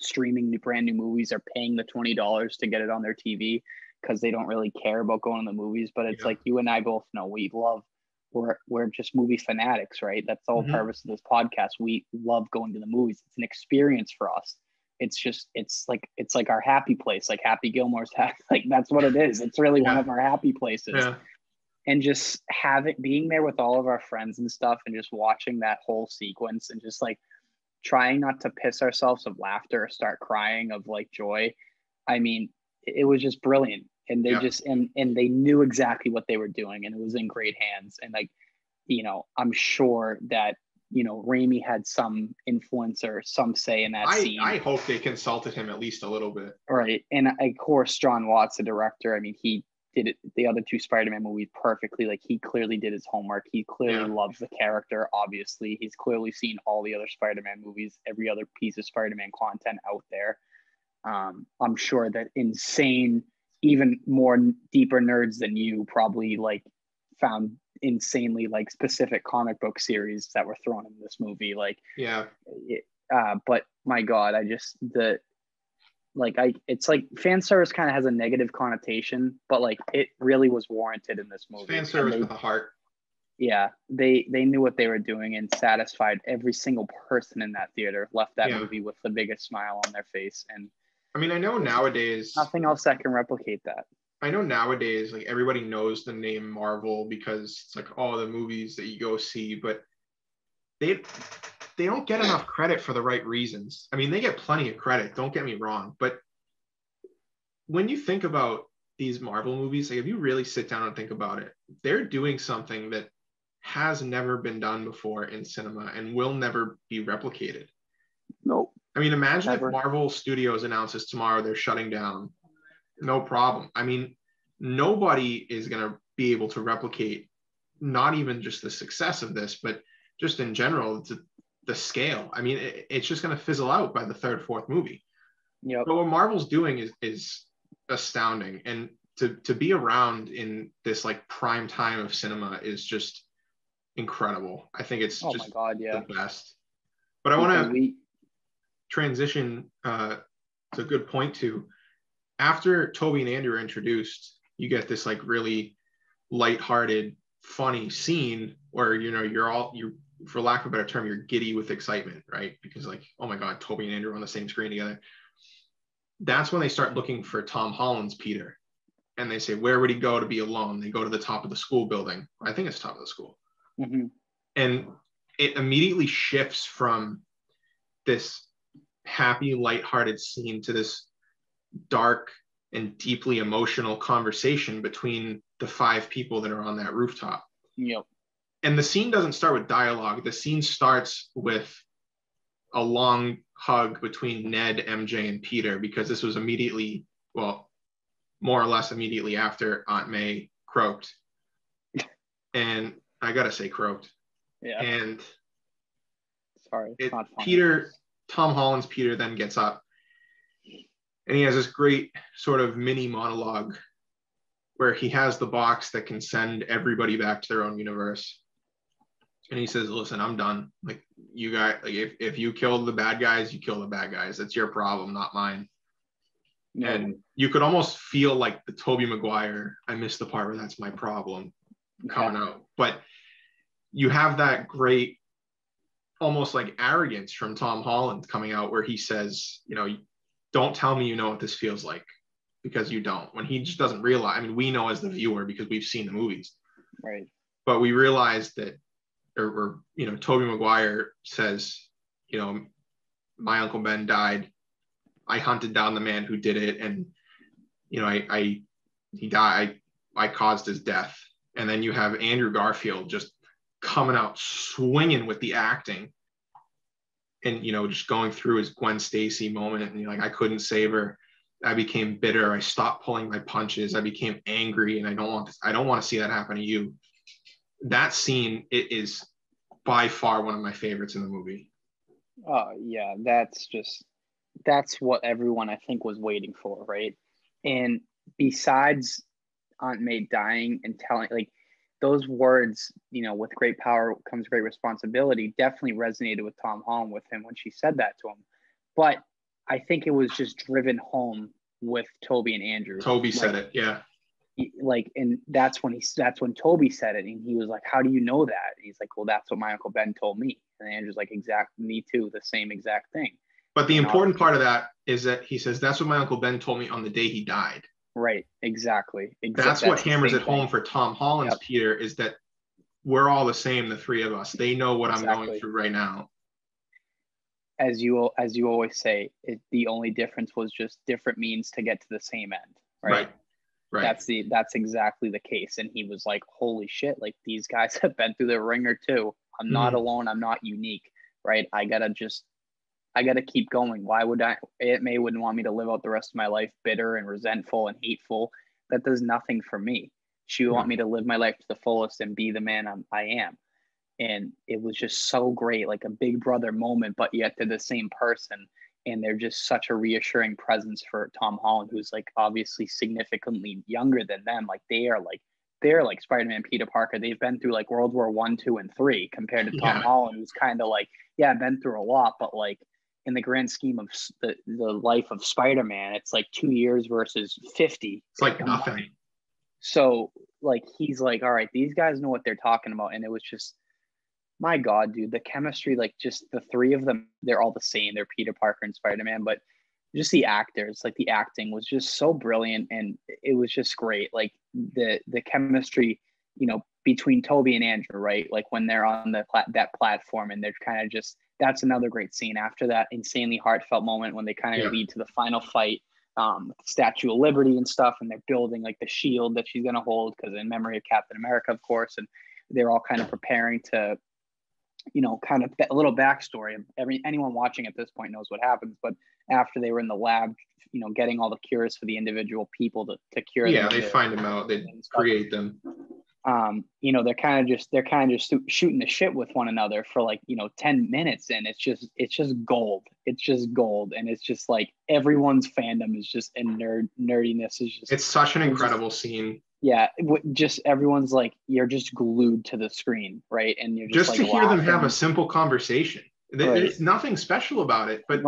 streaming the brand new movies, or paying the $20 to get it on their TV because they don't really care about going to the movies. But it's like you and I both know we love we're just movie fanatics, right? That's the whole purpose of this podcast. We love going to the movies. It's an experience for us. It's like our happy place, like Happy Gilmore's like that's what it is. It's really one of our happy places. Yeah. And just being there with all of our friends and stuff and just watching that whole sequence and just like trying not to piss ourselves of laughter or start crying of like joy. I mean, it was just brilliant. And they just, and they knew exactly what they were doing, and it was in great hands. And like, you know, I'm sure that, you know, Raimi had some influence or some say in that scene. I hope they consulted him at least a little bit. Right. And of course, John Watts, the director, I mean, he did the other two Spider-Man movies perfectly. Like he clearly did his homework. He clearly loves the character. Obviously, he's clearly seen all the other Spider-Man movies, every other piece of Spider-Man content out there. I'm sure that insane, even more deeper nerds than you probably like found insanely like specific comic book series that were thrown in this movie. Like, but my God, it's like fan service kind of has a negative connotation, but like it really was warranted in this movie. Fan service with the heart. Yeah, they knew what they were doing and satisfied every single person in that theater, left that movie with the biggest smile on their face. And I mean, I know nowadays nothing else that can replicate that. I know nowadays, like everybody knows the name Marvel because it's like all the movies that you go see, but they don't get enough credit for the right reasons. I mean, they get plenty of credit, don't get me wrong, but when you think about these Marvel movies, like if you really sit down and think about it, they're doing something that has never been done before in cinema and will never be replicated. Nope. I mean, imagine if Marvel Studios announces tomorrow they're shutting down. No problem. I mean, nobody is going to be able to replicate not even just the success of this, but just in general, the scale. I mean, it's just going to fizzle out by the third, fourth movie. Yep. But what Marvel's doing is astounding. And to be around in this like prime time of cinema is just incredible. I think it's just the best. But I want to transition to a good point too. After Toby and Andrew are introduced, you get this like really lighthearted, funny scene where, you know, you're for lack of a better term, you're giddy with excitement, right? Because like, oh my God, Toby and Andrew are on the same screen together. That's when they start looking for Tom Holland's Peter. And they say, where would he go to be alone? They go to the top of the school building. I think it's top of the school. Mm-hmm. And it immediately shifts from this happy, lighthearted scene to this dark and deeply emotional conversation between the five people that are on that rooftop. Yep. And the scene doesn't start with dialogue. The scene starts with a long hug between Ned, MJ, and Peter, because this was immediately, well, more or less immediately after Aunt May croaked. And I gotta say croaked. Yeah. And sorry, it's not funny. Peter, Tom Holland's Peter then gets up and he has this great sort of mini monologue where he has the box that can send everybody back to their own universe. And he says, listen, I'm done. Like, you guys, like, if you kill the bad guys, you kill the bad guys. That's your problem, not mine. No. And you could almost feel like the Tobey Maguire, I missed the part where that's my problem coming out. But you have that great, almost like arrogance from Tom Holland coming out where he says, you know, don't tell me you know what this feels like, because you don't. When he just doesn't realize, I mean, we know as the viewer because we've seen the movies. Right. But we realize that, or you know, Tobey Maguire says, you know, my Uncle Ben died. I hunted down the man who did it. And, you know, he died. I caused his death. And then you have Andrew Garfield just coming out swinging with the acting and, you know, just going through his Gwen Stacy moment. And you're like, I couldn't save her. I became bitter. I stopped pulling my punches. I became angry. And I don't want to see that happen to you. That scene, it is by far one of my favorites in the movie. Oh yeah. That's what everyone I think was waiting for. Right. And besides Aunt May dying and telling, like, those words, you know, with great power comes great responsibility, definitely resonated with Tom Holland with him when she said that to him. But I think it was just driven home with Toby and Andrew. Toby said it. Yeah. And that's when Toby said it, and he was like, "How do you know that?" And he's like, "Well, that's what my Uncle Ben told me." And Andrew's like, "Exactly, me too, the same exact thing." But the important part of that is that he says, "That's what my Uncle Ben told me on the day he died." Right, exactly. That's what hammers it home for Tom Holland's Peter, is that we're all the same, the three of us. They know what I'm going through right now. As you always say, the only difference was just different means to get to the same end, right? Right. That's exactly the case. And he was like, "Holy shit, like these guys have been through the ringer too. I'm not alone. I'm not unique, right? I gotta keep going. Why would Aunt May wouldn't want me to live out the rest of my life bitter and resentful and hateful? That does nothing for me. She would want me to live my life to the fullest and be the man I am." And it was just so great, like a big brother moment, but yet they're the same person. And they're just such a reassuring presence for Tom Holland, who's like obviously significantly younger than them. Like they're like Spider-Man, Peter Parker. They've been through like World War I, II, and III compared to Tom Holland, who's kind of like, been through a lot, but like in the grand scheme of the life of Spider-Man, it's like 2 years versus 50. It's like nothing. So like, he's like, all right, these guys know what they're talking about. And it was just, my God, dude, the chemistry, like just the three of them, they're all the same. They're Peter Parker and Spider-Man, but just the actors, like the acting was just so brilliant. And it was just great. Like the chemistry, between Toby and Andrew, right? Like when they're on that platform and they're kind of just, that's another great scene after that insanely heartfelt moment when they kind of lead to the final fight, Statue of Liberty and stuff. And they're building like the shield that she's going to hold, because in memory of Captain America, of course. And they're all kind of preparing to, kind of a little backstory. Anyone watching at this point knows what happens. But after they were in the lab, getting all the cures for the individual people to cure them. Yeah, they find them out. They create them. They're kind of just shooting the shit with one another for like 10 minutes, and it's just gold. It's just gold, and it's just like everyone's fandom is just, and nerdiness is just. It's such an incredible scene. Yeah, just everyone's like, you're just glued to the screen, right? And you're just to hear them have a simple conversation. There's nothing special about it, but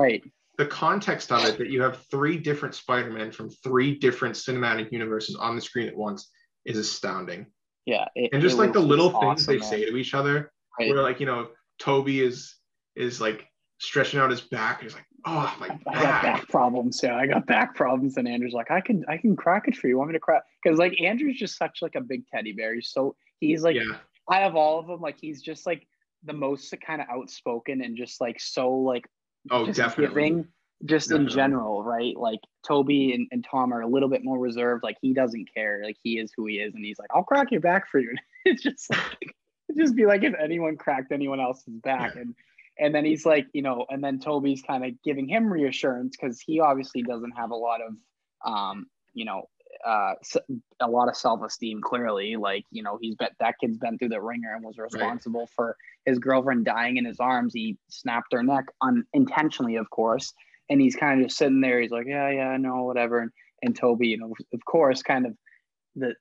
the context of it, that you have three different Spider-Men from three different cinematic universes on the screen at once, is astounding. Yeah, and just like the little things they say to each other, where like Toby is like stretching out his back, and he's like, "Oh, my back. I got back problems. Yeah, I got back problems." And Andrew's like, I can crack it for you. Want me to crack? Because like Andrew's just such like a big teddy bear. He's like, I have all of them. Like he's just like the most kind of outspoken and just like so like definitely giving, in general, right? Like Toby and Tom are a little bit more reserved. Like he doesn't care. Like he is who he is, and he's like, "I'll crack your back for you." And it's just like, it'd just be like if anyone cracked anyone else's back. And then he's like, and then Toby's kind of giving him reassurance, because he obviously doesn't have a lot of, a lot of self-esteem, clearly. Like, that kid's been through the ringer and was responsible for his girlfriend dying in his arms. He snapped her neck unintentionally, of course. And he's kind of just sitting there. He's like, yeah, no, whatever. And Toby, of course, kind of the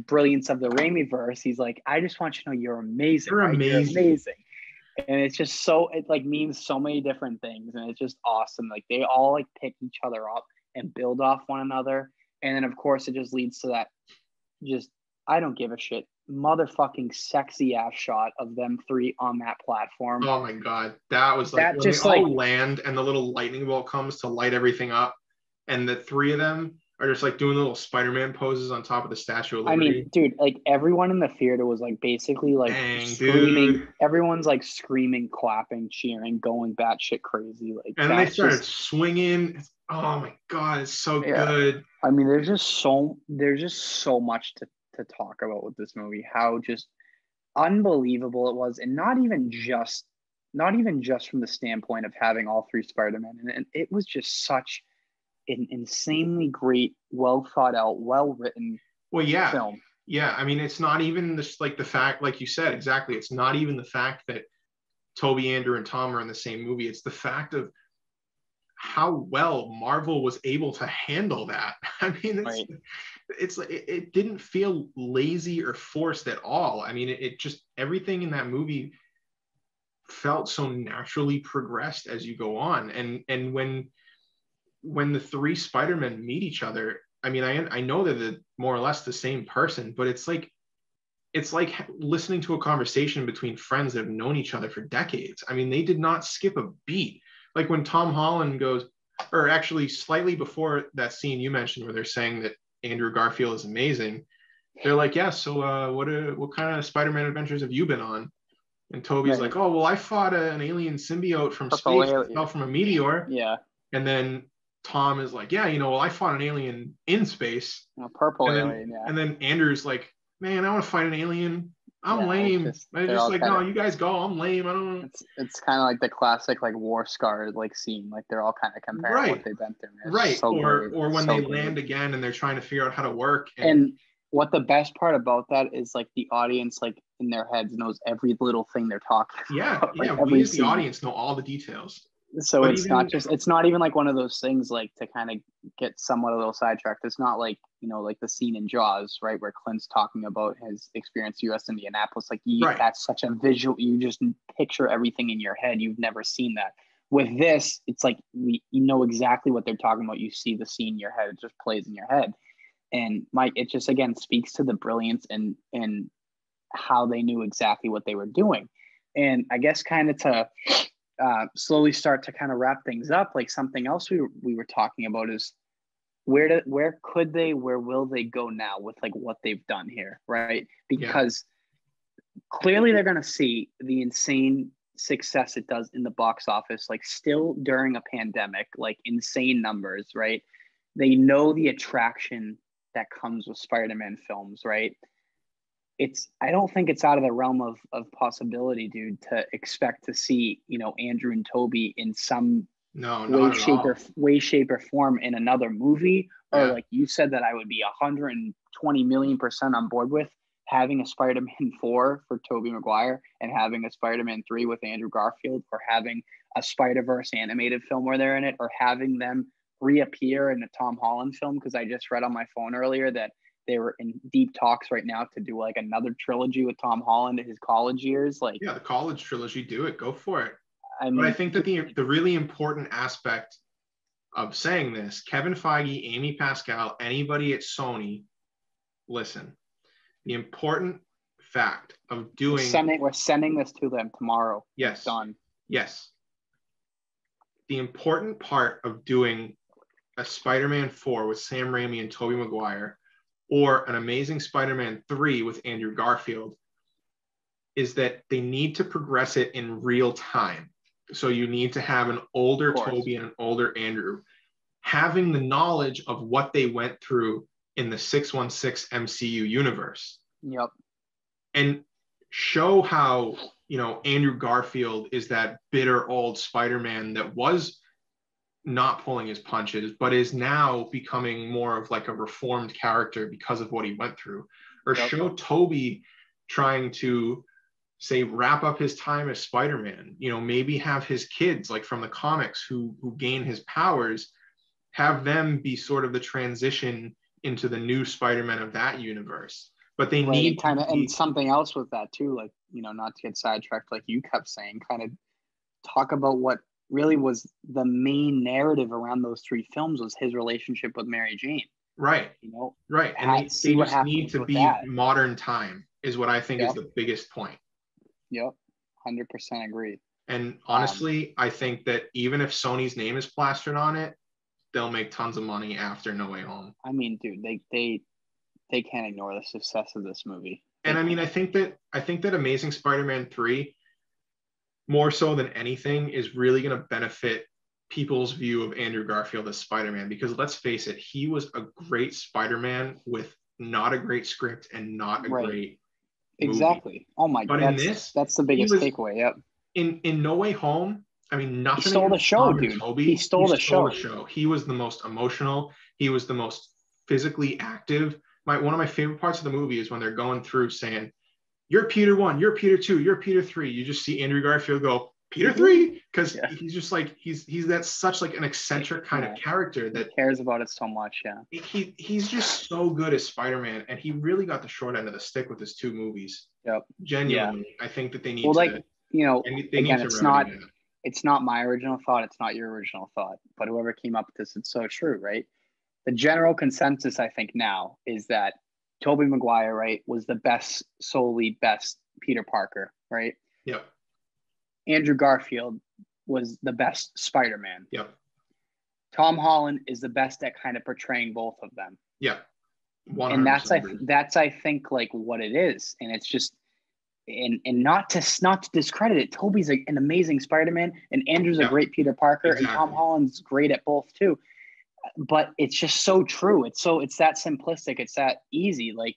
brilliance of the Raimi verse. He's like, I just want you to know you're amazing. You're amazing. And it's just it like means so many different things, and it's just awesome. Like they all like pick each other up and build off one another, and then of course it just leads to that I don't give a shit motherfucking sexy ass shot of them three on that platform. Oh my God, that was like when they all land and the little lightning bolt comes to light everything up, and the three of them are just like doing little Spider-Man poses on top of the Statue of Liberty. I mean, dude, like everyone in the theater was like basically like screaming. Dude. Everyone's like screaming, clapping, cheering, going batshit crazy. Like, and they started swinging. Oh my God, it's so good. I mean, there's just so much to talk about with this movie. How just unbelievable it was, and not even just from the standpoint of having all three Spider-Men, and it was just such an insanely great, well thought out, well written film. Yeah, I mean, it's not even just like the fact, like you said, exactly. It's not even the fact that Toby, Andrew, and Tom are in the same movie. It's the fact of how well Marvel was able to handle that. I mean, it's like it didn't feel lazy or forced at all. I mean, it just, everything in that movie felt so naturally progressed as you go on, and when the three Spider-Men meet each other, I mean, I know they're more or less the same person, but it's like listening to a conversation between friends that have known each other for decades. I mean, they did not skip a beat. Like when Tom Holland goes, or actually slightly before that scene you mentioned where they're saying that Andrew Garfield is amazing, they're like, yeah, so what kind of Spider-Man adventures have you been on? And Toby's like, oh, well, I fought an alien symbiote from space that fell from a meteor. Yeah. And then Tom is like, yeah, well, I fought an alien in space. A purple alien, yeah. And then Andrew's like, man, I want to fight an alien. I'm lame. They're just like, no, you guys go. I'm lame. I don't know. It's kind of like the classic like war scar like scene. Like they're all kind of comparing what they've been through. Right. So or when they land again and they're trying to figure out how to work. And what the best part about that is like the audience like in their heads knows every little thing they're talking about. Yeah. We as the audience know all the details. So but it's not even like one of those things like to kind of get somewhat a little sidetracked. It's not like, like the scene in Jaws, right, where Clint's talking about his experience US Indianapolis. Like that's such a visual, you just picture everything in your head. You've never seen that. With this, it's like you know exactly what they're talking about. You see the scene in your head, it just plays in your head. And Mike, it just again speaks to the brilliance and how they knew exactly what they were doing. And I guess kind of to slowly start to kind of wrap things up, like something else we were talking about is where will they go now with like what they've done here, right? Because clearly they're going to see the insane success it does in the box office, like still during a pandemic, like insane numbers, right? They know the attraction that comes with Spider-Man films, right? I don't think it's out of the realm of possibility, dude, to expect to see, Andrew and Toby in some way, shape, or form in another movie. Or like you said, that I would be 120 million% on board with having a Spider-Man 4 for Tobey Maguire and having a Spider-Man 3 with Andrew Garfield, or having a Spider-Verse animated film where they're in it, or having them reappear in a Tom Holland film. Because I just read on my phone earlier that they were in deep talks right now to do like another trilogy with Tom Holland in his college years. Like, the college trilogy, do it, go for it. But I think that the really important aspect of saying this, Kevin Feige, Amy Pascal, anybody at Sony, listen, the important fact of doing... We're sending this to them tomorrow. Yes. It's done. Yes. The important part of doing a Spider-Man 4 with Sam Raimi and Tobey Maguire, or an Amazing Spider-Man 3 with Andrew Garfield, is that they need to progress it in real time. So you need to have an older Tobey and an older Andrew having the knowledge of what they went through in the 616 MCU universe. Yep. And show how, Andrew Garfield is that bitter old Spider-Man that was not pulling his punches, but is now becoming more of like a reformed character because of what he went through. Or show Tobey trying to, say, wrap up his time as Spider-Man, maybe have his kids, like from the comics, who gain his powers, have them be sort of the transition into the new Spider-Man of that universe. But they need and something else with that too, like, not to get sidetracked, like you kept saying, kind of talk about what really was the main narrative around those three films was his relationship with Mary Jane. Right. Right. And they just need to be modern time is what I think is the biggest point. Yep. 100% agree. And honestly, I think that even if Sony's name is plastered on it, they'll make tons of money after No Way Home. I mean, dude, they can't ignore the success of this movie. And I mean, I think that Amazing Spider-Man 3, more so than anything, is really going to benefit people's view of Andrew Garfield as Spider-Man, because let's face it, he was a great Spider-Man with not a great script and not a great movie. Exactly. Oh my god. But that's the biggest takeaway. Yep. In No Way Home, I mean, nothing. He stole the show, dude. He stole the show. He was the most emotional. He was the most physically active. One of my favorite parts of the movie is when they're going through saying, "You're Peter 1, you're Peter 2, you're Peter 3." You just see Andrew Garfield go, "Peter 3," because he's just like he's that such like an eccentric kind of character that he cares about it so much. Yeah, he's just so good as Spider-Man, and he really got the short end of the stick with his two movies. Yep, genuinely, I think that they need it's not my original thought. It's not your original thought. But whoever came up with this, it's so true, right? the general consensus, I think now, is that Tobey Maguire, right, was the best Peter Parker, right? Yep. Andrew Garfield was the best Spider-Man. Yep. Tom Holland is the best at kind of portraying both of them. Yep. 100%. And that's I think like what it is. And it's just and not to discredit it. Tobey's an amazing Spider-Man, and Andrew's a great Peter Parker, and Tom Holland's great at both too. But it's just so true. It's that simplistic. It's that easy. Like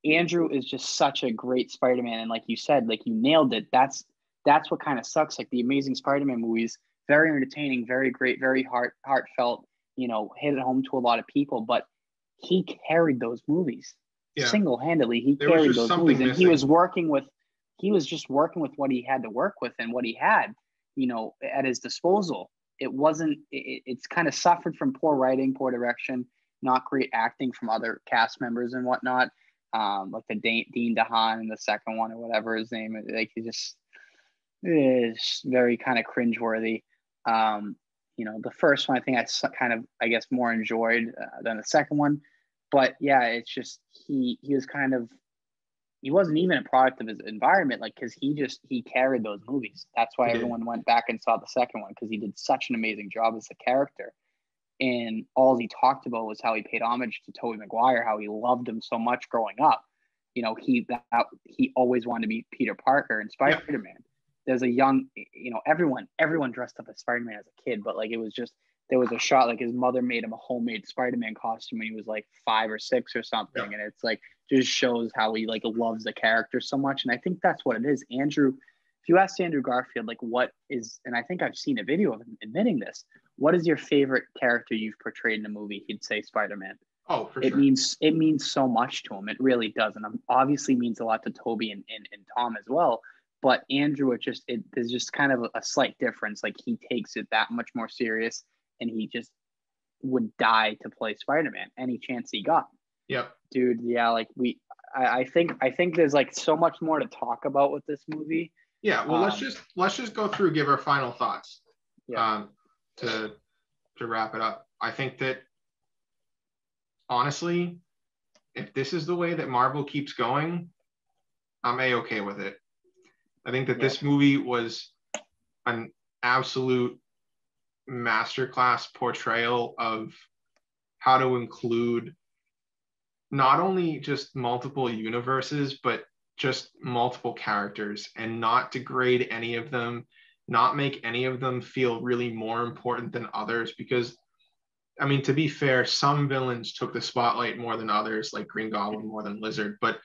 Andrew is just such a great Spider-Man, and like you said, like you nailed it. That's what kind of sucks. Like the Amazing Spider-Man movies, very entertaining, very great, very heartfelt. You know, hit it home to a lot of people. But he carried those movies single-handedly. He carried those movies, and he was just working with what he had to work with and what he had, you know, at his disposal. It wasn't. It's kind of suffered from poor writing, poor direction, not great acting from other cast members and whatnot. Like the Dean DeHaan in the second one or whatever his name is. Like he just is very kind of cringeworthy. You know, the first one I think I guess more enjoyed than the second one, but yeah, it's just he wasn't even a product of his environment, like because he carried those movies. That's why everyone went back and saw the second one, because he did such an amazing job as a character. And all he talked about was how he paid homage to Tobey Maguire, how he loved him so much growing up. You know, he always wanted to be Peter Parker and Spider-Man. There's a young, you know, everyone dressed up as Spider-Man as a kid, but like there was a shot like his mother made him a homemade Spider-Man costume when he was like 5 or 6 or something, and it's like just shows how he like loves the character so much. And I think that's what it is. Andrew, if you ask Andrew Garfield, like what is, and I think I've seen a video of him admitting this, what is your favorite character you've portrayed in a movie? He'd say Spider-Man. Oh, for sure. It means so much to him. It really does. And obviously means a lot to Tobey and Tom as well. But Andrew, there's just kind of a slight difference. Like he takes it that much more serious, and he just would die to play Spider-Man any chance he got. Yep. Dude, yeah, like I think there's like so much more to talk about with this movie. Yeah, well, let's just go through, give our final thoughts. Yeah. To wrap it up, I think that honestly, if this is the way that Marvel keeps going, I'm A-okay with it. I think that this movie was an absolute masterclass portrayal of how to include not only just multiple universes, but just multiple characters, and not degrade any of them, not make any of them feel really more important than others. Because, I mean, to be fair, some villains took the spotlight more than others, like Green Goblin more than Lizard, but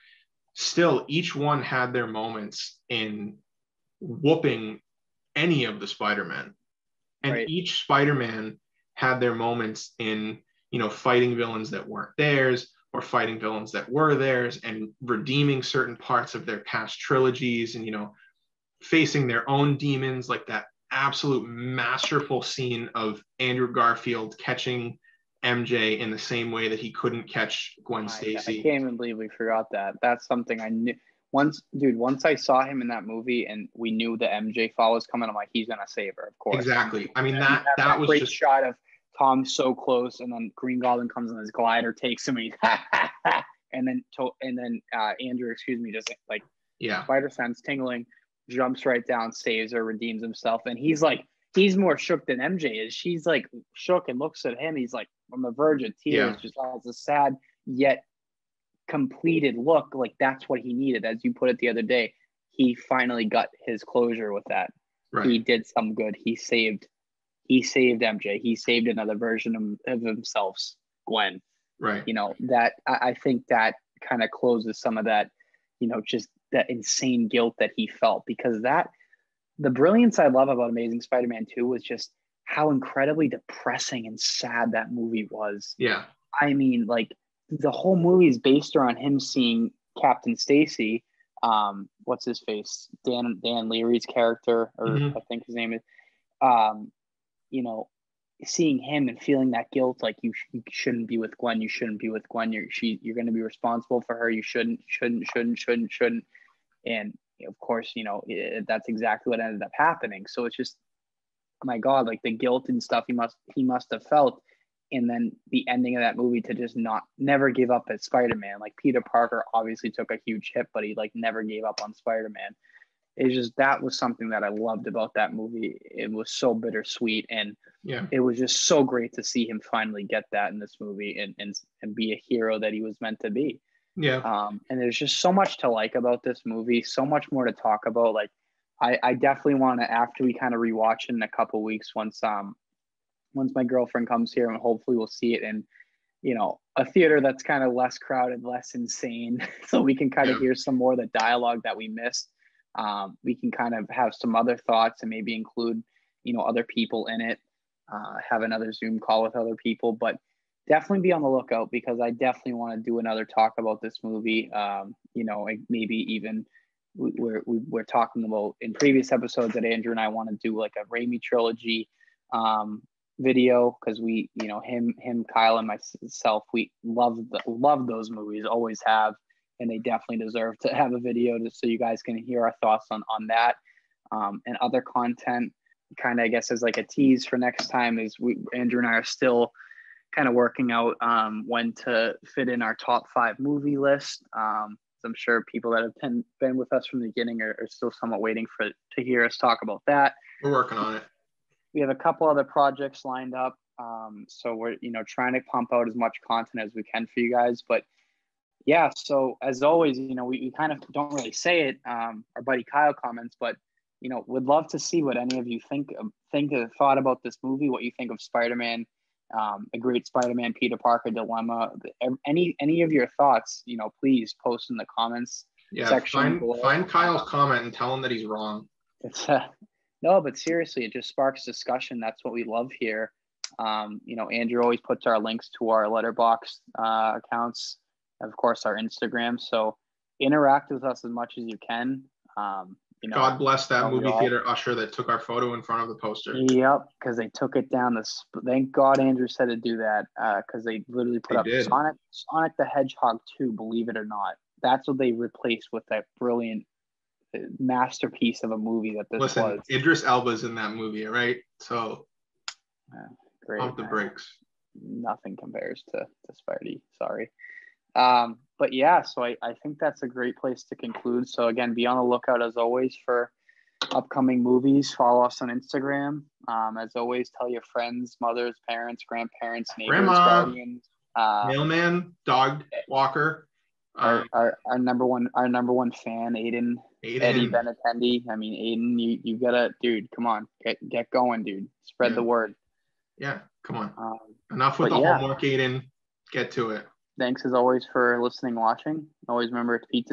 still, each one had their moments in whooping any of the Spider-Man. And each Spider-Man had their moments in, you know, fighting villains that weren't theirs, or fighting villains that were theirs, and redeeming certain parts of their past trilogies, and, you know, facing their own demons, like that absolute masterful scene of Andrew Garfield catching MJ in the same way that he couldn't catch Gwen Stacy. I can't even believe we forgot that. That's something I knew. Once I saw him in that movie and we knew the MJ fall was coming, I'm like, he's gonna save her, of course. Exactly. I mean, that was great just shot of Tom so close, and then Green Goblin comes on his glider, takes him, and then Andrew, just like spider sense tingling, jumps right down, saves her, redeems himself, and he's more shook than MJ is. She's like shook and looks at him. He's like on the verge of tears, just has a sad yet completed look. Like that's what he needed, as you put it the other day. He finally got his closure with that. Right. He did some good. He saved MJ. He saved another version of himself, Gwen. Right. You know, that I think that kind of closes some of that, you know, just that insane guilt that he felt, because the brilliance I love about Amazing Spider-Man 2 was just how incredibly depressing and sad that movie was. Yeah. I mean, like the whole movie is based around him seeing Captain Stacy, what's his face? Dan Leary's character, or I think his name is, you know, seeing him and feeling that guilt, like you shouldn't be with Gwen. You shouldn't be with Gwen. You're going to be responsible for her. You shouldn't. And of course, you know, that's exactly what ended up happening. So it's just, my God, like the guilt and stuff he must have felt. and then the ending of that movie to just never give up at Spider-Man. Like Peter Parker obviously took a huge hit, but he like never gave up on Spider-Man. It's just, that was something that I loved about that movie. It was so bittersweet, and it was just so great to see him finally get that in this movie and be a hero that he was meant to be. And there's just so much to like about this movie, so much more to talk about. Like I definitely want to, after we kind of rewatch it in a couple of weeks, once my girlfriend comes here, and hopefully we'll see it in, you know, a theater that's kind of less crowded, less insane, so we can kind of hear some more of the dialogue that we missed. We can kind of have some other thoughts and maybe include, you know, other people in it, have another Zoom call with other people, but definitely be on the lookout, because I definitely want to do another talk about this movie. You know, maybe even we're talking about in previous episodes that Andrew and I want to do like a Raimi trilogy video, because we, you know, him, Kyle, and myself, we love those movies, always have, and they definitely deserve to have a video just so you guys can hear our thoughts on that, and other content. Kind of, I guess, as like a tease for next time, is Andrew and I are still kind of working out when to fit in our top 5 movie list. I'm sure people that have been with us from the beginning are still somewhat waiting to hear us talk about that. We're working on it. We have a couple other projects lined up. So we're, you know, trying to pump out as much content as we can for you guys. But yeah, so as always, you know, we kind of don't really say it. Our buddy Kyle comments, but, you know, would love to see what any of you thought about this movie, what you think of Spider-Man, a great Spider-Man Peter Parker dilemma. Any of your thoughts, you know, please post in the comments section below. Find Kyle's comment and tell him that he's wrong. It's no, but seriously, it just sparks discussion. That's what we love here. You know, Andrew always puts our links to our Letterboxd accounts, of course, our Instagram. So interact with us as much as you can. You know, God bless that movie theater usher that took our photo in front of the poster. Yep, because they took it down. Thank God Andrew said to do that, because they literally put up Sonic the Hedgehog 2, believe it or not. That's what they replaced with that brilliant masterpiece of a movie that this was. Idris Elba's in that movie, right? So great. Pump the brakes. Nothing compares to Spidey. Sorry. But yeah, so I think that's a great place to conclude. So again, be on the lookout as always for upcoming movies. Follow us on Instagram. As always, tell your friends, mothers, parents, grandparents, neighbors, guardians, mailman, dog walker. Our number one fan, Aiden. Eddie Benatendi. I mean, Aiden, you gotta, dude, come on, get going, dude. Spread the word. Yeah, come on. Enough with the homework, Aiden. Get to it. Thanks as always for listening, watching. Always remember, it's pizza